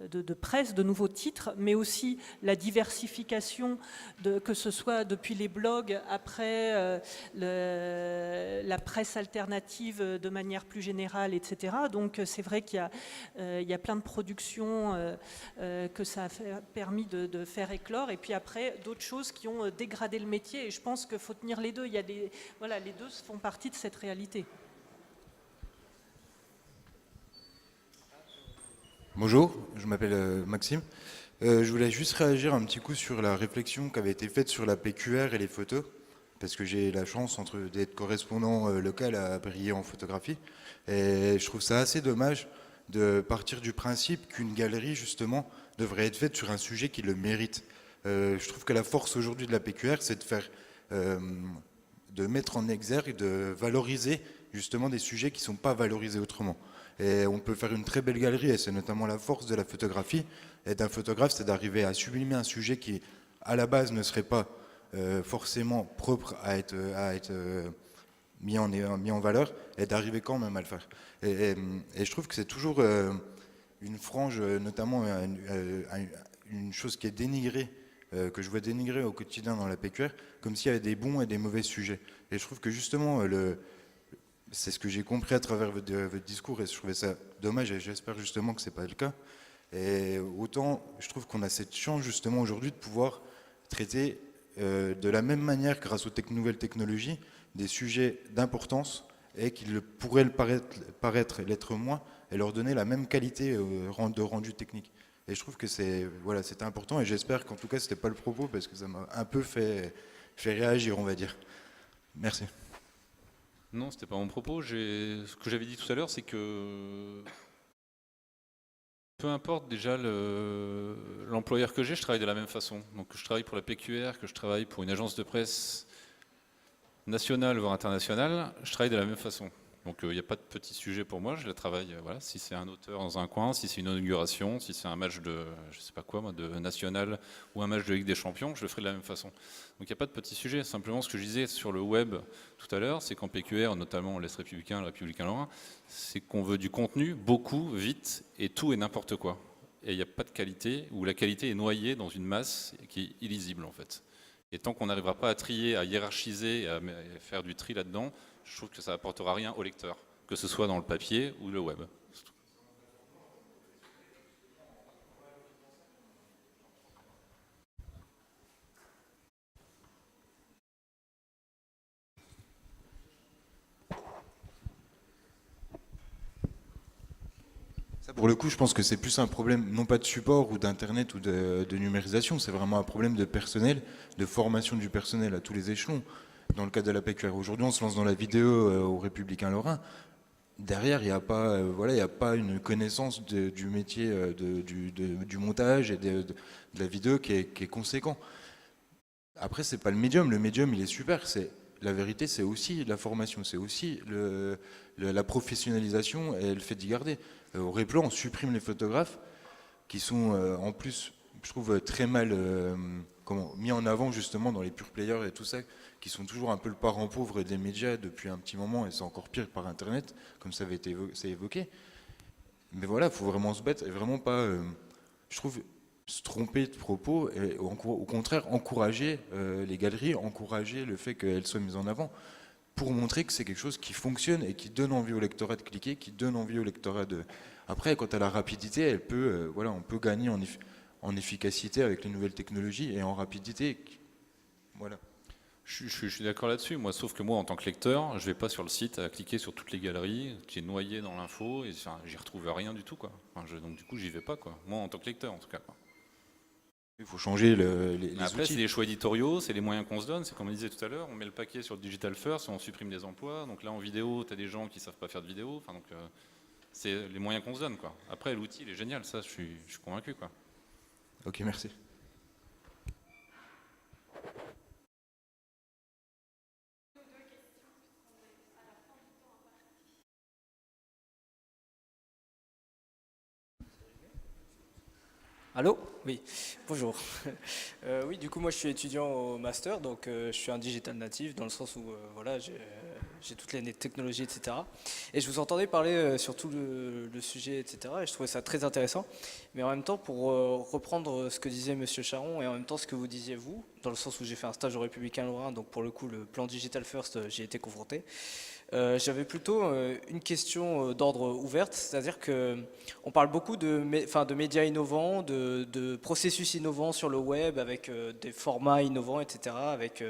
De presse, de nouveaux titres, mais aussi la diversification, que ce soit depuis les blogs, après la presse alternative de manière plus générale, etc. Donc c'est vrai qu'il y a plein de productions que ça a permis de faire éclore, et puis après d'autres choses qui ont dégradé le métier, et je pense qu'il faut tenir les deux. Les deux font partie de cette réalité. Bonjour, je m'appelle Maxime. Je voulais juste réagir un petit coup sur la réflexion qui avait été faite sur la PQR et les photos, parce que j'ai la chance d'être correspondant local à briller en photographie. Et je trouve ça assez dommage de partir du principe qu'une galerie, justement, devrait être faite sur un sujet qui le mérite. Je trouve que la force aujourd'hui de la PQR, c'est de mettre en exergue, de valoriser justement des sujets qui ne sont pas valorisés autrement. Et on peut faire une très belle galerie, et c'est notamment la force de la photographie et d'un photographe, c'est d'arriver à sublimer un sujet qui, à la base, ne serait pas forcément propre à être mis en valeur, et d'arriver quand même à le faire. Et je trouve que c'est toujours une frange, notamment une chose qui est dénigrée, que je vois dénigrer au quotidien dans la PQR, comme s'il y avait des bons et des mauvais sujets. Et je trouve que justement, c'est ce que j'ai compris à travers votre discours, et je trouvais ça dommage, et j'espère justement que ce n'est pas le cas. Et autant, je trouve qu'on a cette chance justement aujourd'hui de pouvoir traiter de la même manière, grâce aux nouvelles technologies, des sujets d'importance, et qui pourraient paraître l'être moins, et leur donner la même qualité de rendu technique. Et je trouve que c'était important, et j'espère qu'en tout cas ce n'était pas le propos, parce que ça m'a un peu fait réagir, on va dire. Merci. Non, ce n'était pas mon propos. Ce que j'avais dit tout à l'heure, c'est que peu importe déjà l'employeur que j'ai, je travaille de la même façon. Donc que je travaille pour la PQR, que je travaille pour une agence de presse nationale voire internationale, je travaille de la même façon. Donc il n'y a pas de petit sujet pour moi, je la travaille. Voilà, si c'est un auteur dans un coin, si c'est une inauguration, si c'est un match de, je sais pas quoi, moi, de national ou un match de Ligue des Champions, je le ferai de la même façon. Donc il n'y a pas de petit sujet. Simplement, ce que je disais sur le web tout à l'heure, c'est qu'en PQR, notamment l'Est républicain, le Républicain Lorrain, c'est qu'on veut du contenu beaucoup, vite, et tout et n'importe quoi. Et il n'y a pas de qualité, ou la qualité est noyée dans une masse qui est illisible en fait. Et tant qu'on n'arrivera pas à trier, à hiérarchiser, à faire du tri là-dedans, je trouve que ça n'apportera rien au lecteur, que ce soit dans le papier ou le web. Ça, pour le coup, je pense que c'est plus un problème, non pas de support ou d'internet ou de numérisation, c'est vraiment un problème de personnel, de formation du personnel à tous les échelons. Dans le cadre de la PQR, aujourd'hui, on se lance dans la vidéo au Républicain Lorrain. Derrière, il n'y a pas une connaissance du métier du montage et de la vidéo qui est conséquent. Après, c'est pas le médium. Le médium, il est super. La vérité, c'est aussi la formation, c'est aussi la professionnalisation et le fait d'y garder. Au Replan, on supprime les photographes qui sont en plus, je trouve, très mal mis en avant justement dans les pure players et tout ça, qui sont toujours un peu le parent pauvre des médias depuis un petit moment, et c'est encore pire par Internet, comme ça avait été évoqué. Mais voilà, il faut vraiment se battre et vraiment pas, je trouve, se tromper de propos et au contraire encourager les galeries, encourager le fait qu'elles soient mises en avant pour montrer que c'est quelque chose qui fonctionne et qui donne envie au lectorat de cliquer, qui donne envie au lectorat de... Après, quant à la rapidité, elle peut, voilà, on peut gagner en efficacité avec les nouvelles technologies et en rapidité. Voilà. Je suis d'accord là-dessus, moi, sauf que moi, en tant que lecteur, je vais pas sur le site à cliquer sur toutes les galeries, qui est noyé dans l'info, et enfin, j'y retrouve rien du tout, quoi. Enfin, donc du coup, j'y vais pas, quoi. Moi, en tant que lecteur, en tout cas, quoi. Il faut changer les Après, outils. c'est les choix éditoriaux, c'est les moyens qu'on se donne. C'est comme on disait tout à l'heure, on met le paquet sur le digital first, on supprime des emplois. Donc là, en vidéo, tu as des gens qui savent pas faire de vidéo. Enfin, donc, c'est les moyens qu'on se donne, quoi. Après, l'outil, il est génial, ça, je suis convaincu, quoi. Ok, merci. Allô? Oui, bonjour. Oui, du coup, moi je suis étudiant au master, donc je suis un digital native dans le sens où voilà, j'ai toutes les technologies, etc. Et je vous entendais parler sur tout le sujet, etc. Et je trouvais ça très intéressant. Mais en même temps, pour reprendre ce que disait Monsieur Charon et en même temps ce que vous disiez vous, dans le sens où j'ai fait un stage au Républicain Lorrain, donc pour le coup, le plan Digital First, j'y ai été confronté. J'avais plutôt une question d'ordre ouverte, c'est-à-dire qu'on parle beaucoup de médias innovants, de processus innovants sur le web, avec des formats innovants, etc., avec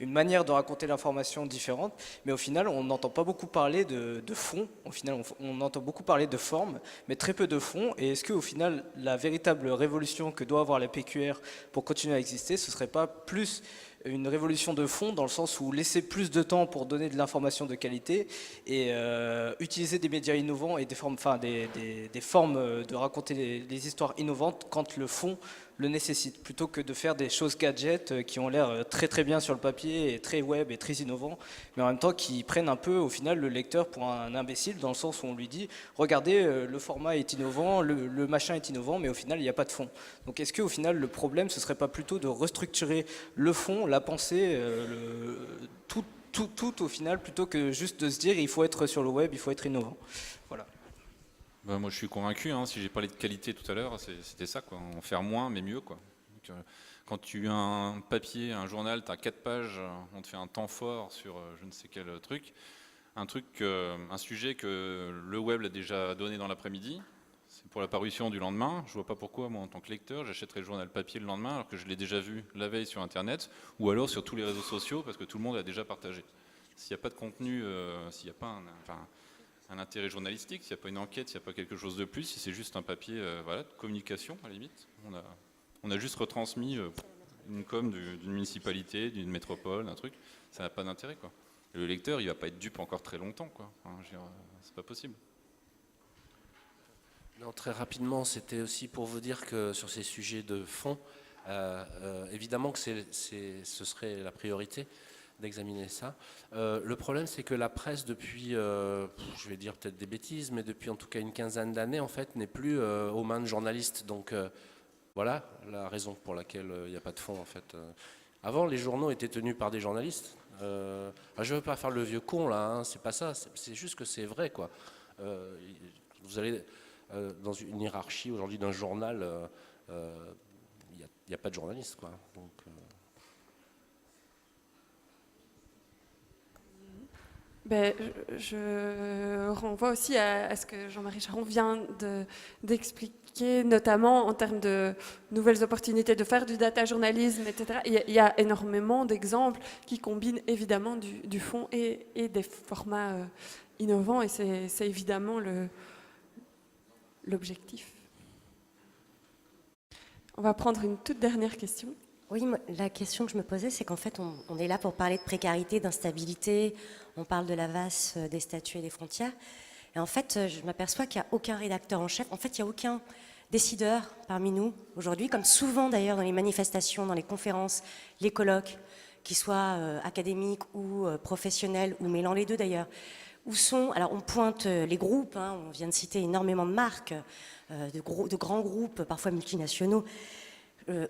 une manière de raconter l'information différente, mais au final, on n'entend pas beaucoup parler de fond, au final, on entend beaucoup parler de forme, mais très peu de fond, et est-ce qu'au final, la véritable révolution que doit avoir la PQR pour continuer à exister, ce ne serait pas plus une révolution de fond dans le sens où laisser plus de temps pour donner de l'information de qualité et utiliser des médias innovants et des formes, des formes de raconter les histoires innovantes quand le fond le nécessite, plutôt que de faire des choses gadgets qui ont l'air très très bien sur le papier et très web et très innovants, mais en même temps qui prennent un peu au final le lecteur pour un imbécile dans le sens où on lui dit regardez le format est innovant, le machin est innovant, mais au final il n'y a pas de fond. Donc est-ce qu'au final le problème ce serait pas plutôt de restructurer le fond, la pensée, tout au final, plutôt que juste de se dire il faut être sur le web, il faut être innovant. Voilà. Ben, moi, je suis convaincu. Hein, si j'ai parlé de qualité tout à l'heure, c'était ça, quoi. En faire moins, mais mieux, quoi. Donc, quand tu as un papier, un journal, tu as 4 pages, on te fait un temps fort sur je ne sais quel truc, un sujet que le web l'a déjà donné dans l'après-midi. C'est pour la parution du lendemain. Je vois pas pourquoi, moi, en tant que lecteur, j'achèterais le journal papier le lendemain, alors que je l'ai déjà vu la veille sur Internet, ou alors sur tous les réseaux sociaux, parce que tout le monde l'a déjà partagé. S'il n'y a pas de contenu, s'il n'y a pas un intérêt journalistique, s'il n'y a pas une enquête, s'il n'y a pas quelque chose de plus, si c'est juste un papier voilà, de communication, à la limite, on a juste retransmis une com d'une municipalité, d'une métropole, d'un truc, ça n'a pas d'intérêt, quoi. Et le lecteur, il ne va pas être dupe encore très longtemps, quoi. Enfin, c'est pas possible. Non, très rapidement, c'était aussi pour vous dire que sur ces sujets de fond, évidemment que ce serait la priorité d'examiner ça. Le problème, c'est que la presse, depuis, je vais dire peut-être des bêtises, mais depuis en tout cas une quinzaine d'années, en fait, n'est plus aux mains de journalistes. Donc voilà la raison pour laquelle il n'y a pas de fond, en fait. Avant, les journaux étaient tenus par des journalistes. Je ne veux pas faire le vieux con, là, hein, c'est pas ça. C'est juste que c'est vrai, quoi. Vous allez dans une hiérarchie aujourd'hui d'un journal, il n'y a pas de journaliste, quoi. Donc, Ben, je renvoie aussi à ce que Jean-Marie Charon vient d'expliquer, notamment en termes de nouvelles opportunités de faire du data journalisme, etc. Il y a énormément d'exemples qui combinent évidemment du fond et des formats innovants, et c'est évidemment l'objectif. On va prendre une toute dernière question. Oui, la question que je me posais, c'est qu'en fait, on est là pour parler de précarité, d'instabilité, on parle de la VAS, des statuts et des frontières. Et en fait, je m'aperçois qu'il n'y a aucun rédacteur en chef, en fait, il n'y a aucun décideurs parmi nous aujourd'hui, comme souvent d'ailleurs dans les manifestations, dans les conférences, les colloques, qu'ils soient académiques ou professionnels, ou mêlant les deux d'ailleurs. Où sont, alors on pointe les groupes, hein, on vient de citer énormément de marques, de grands groupes, parfois multinationaux.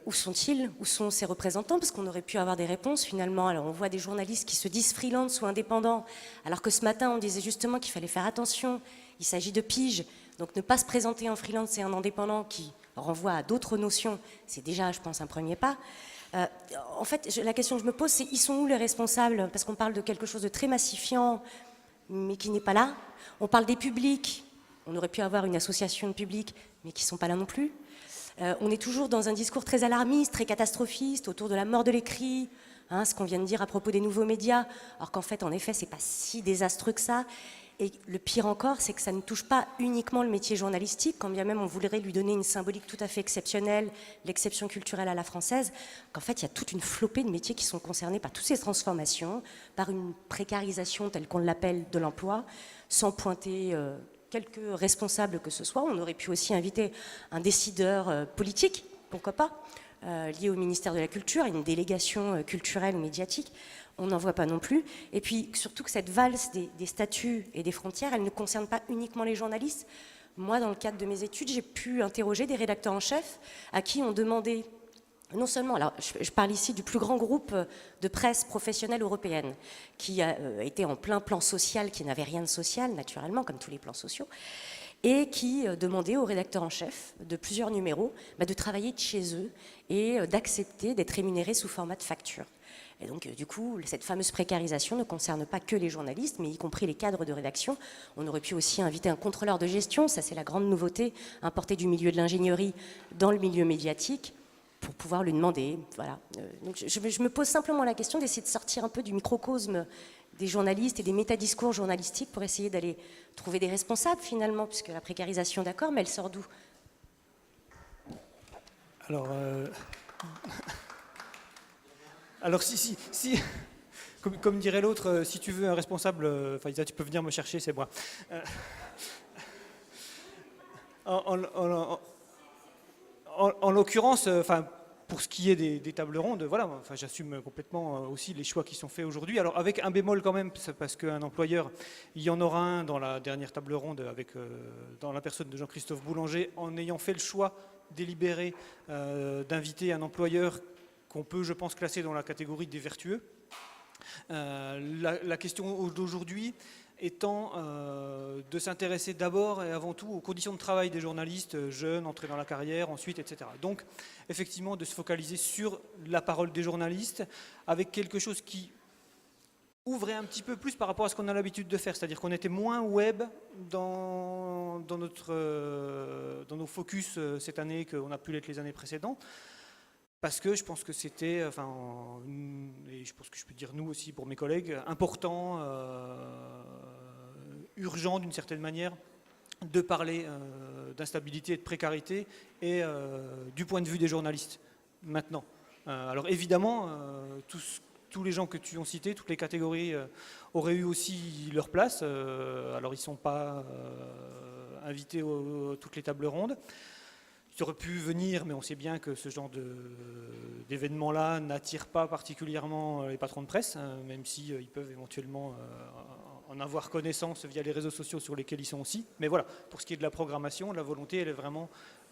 Où sont-ils? Où sont ces représentants? Parce qu'on aurait pu avoir des réponses finalement. Alors on voit des journalistes qui se disent freelance ou indépendants, alors que ce matin on disait justement qu'il fallait faire attention, il s'agit de piges, donc ne pas se présenter en freelance et en indépendant qui renvoie à d'autres notions, c'est déjà, je pense, un premier pas. En fait, la question que je me pose, c'est ils sont où les responsables? Parce qu'on parle de quelque chose de très massifiant, mais qui n'est pas là. On parle des publics, on aurait pu avoir une association de publics, mais qui ne sont pas là non plus. On est toujours dans un discours très alarmiste, très catastrophiste, autour de la mort de l'écrit, hein, ce qu'on vient de dire à propos des nouveaux médias, alors qu'en fait, en effet, c'est pas si désastreux que ça. Et le pire encore, c'est que ça ne touche pas uniquement le métier journalistique, quand bien même on voudrait lui donner une symbolique tout à fait exceptionnelle, l'exception culturelle à la française, qu'en fait, il y a toute une flopée de métiers qui sont concernés par toutes ces transformations, par une précarisation telle qu'on l'appelle de l'emploi, sans pointer quelques responsables que ce soit. On aurait pu aussi inviter un décideur politique, pourquoi pas, lié au ministère de la Culture, une délégation culturelle ou médiatique. On n'en voit pas non plus. Et puis surtout que cette valse des statuts et des frontières, elle ne concerne pas uniquement les journalistes. Moi, dans le cadre de mes études, j'ai pu interroger des rédacteurs en chef à qui on demandait non seulement, alors je parle ici du plus grand groupe de presse professionnelle européenne, qui a été en plein plan social, qui n'avait rien de social, naturellement, comme tous les plans sociaux, et qui demandait aux rédacteurs en chef de plusieurs numéros de travailler de chez eux et d'accepter d'être rémunérés sous format de facture. Et donc, du coup, cette fameuse précarisation ne concerne pas que les journalistes, mais y compris les cadres de rédaction. On aurait pu aussi inviter un contrôleur de gestion, ça c'est la grande nouveauté, importée du milieu de l'ingénierie dans le milieu médiatique, pour pouvoir lui demander. Voilà. Donc je me pose simplement la question d'essayer de sortir un peu du microcosme des journalistes et des métadiscours journalistiques pour essayer d'aller trouver des responsables finalement, puisque la précarisation, d'accord, mais elle sort d'où? Alors si comme dirait l'autre, si tu veux un responsable, Faiza, tu peux venir me chercher, c'est moi. En l'occurrence, pour ce qui est des tables rondes, voilà, j'assume complètement aussi les choix qui sont faits aujourd'hui. Alors avec un bémol quand même, parce qu'un employeur, il y en aura un dans la dernière table ronde dans la personne de Jean-Christophe Boulanger, en ayant fait le choix délibéré d'inviter un employeur qu'on peut, je pense, classer dans la catégorie des vertueux. La question d'aujourd'hui étant de s'intéresser d'abord et avant tout aux conditions de travail des journalistes jeunes, entrés dans la carrière, ensuite, etc. Donc, effectivement, de se focaliser sur la parole des journalistes avec quelque chose qui ouvrait un petit peu plus par rapport à ce qu'on a l'habitude de faire, c'est-à-dire qu'on était moins web dans nos focus cette année qu'on a pu l'être les années précédentes. Parce que je pense que c'était, et je pense que je peux dire nous aussi pour mes collègues, important, urgent d'une certaine manière, de parler d'instabilité et de précarité et du point de vue des journalistes, maintenant. Alors évidemment, tous les gens que tu as cités, toutes les catégories auraient eu aussi leur place. Alors ils ne sont pas invités à toutes les tables rondes. Ils auraient pu venir, mais on sait bien que ce genre d'événement-là n'attire pas particulièrement les patrons de presse, même s'ils peuvent éventuellement en avoir connaissance via les réseaux sociaux sur lesquels ils sont aussi. Mais voilà, pour ce qui est de la programmation, la volonté, elle est vraiment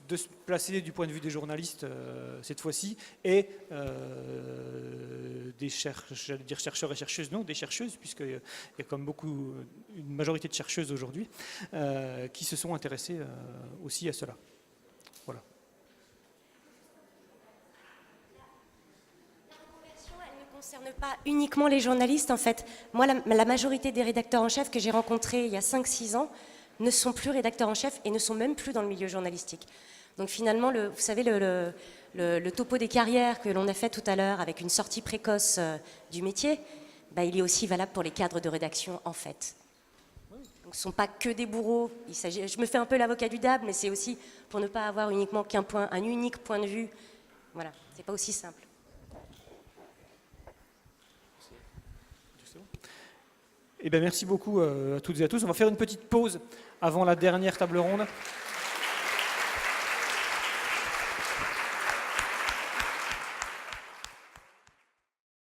de se placer du point de vue des journalistes cette fois-ci, et des chercheurs et chercheuses, non, des chercheuses, puisqu'il y a comme une majorité de chercheuses aujourd'hui, qui se sont intéressées aussi à cela. Voilà. La reconversion, elle ne concerne pas uniquement les journalistes, en fait. Moi, la majorité des rédacteurs en chef que j'ai rencontrés il y a 5-6 ans ne sont plus rédacteurs en chef et ne sont même plus dans le milieu journalistique. Donc finalement, vous savez, le topo des carrières que l'on a fait tout à l'heure avec une sortie précoce du métier, il est aussi valable pour les cadres de rédaction, en fait. Donc, ce ne sont pas que des bourreaux. Je me fais un peu l'avocat du diable, mais c'est aussi pour ne pas avoir uniquement un unique point de vue. Voilà, c'est pas aussi simple. Eh bien, merci beaucoup à toutes et à tous. On va faire une petite pause avant la dernière table ronde.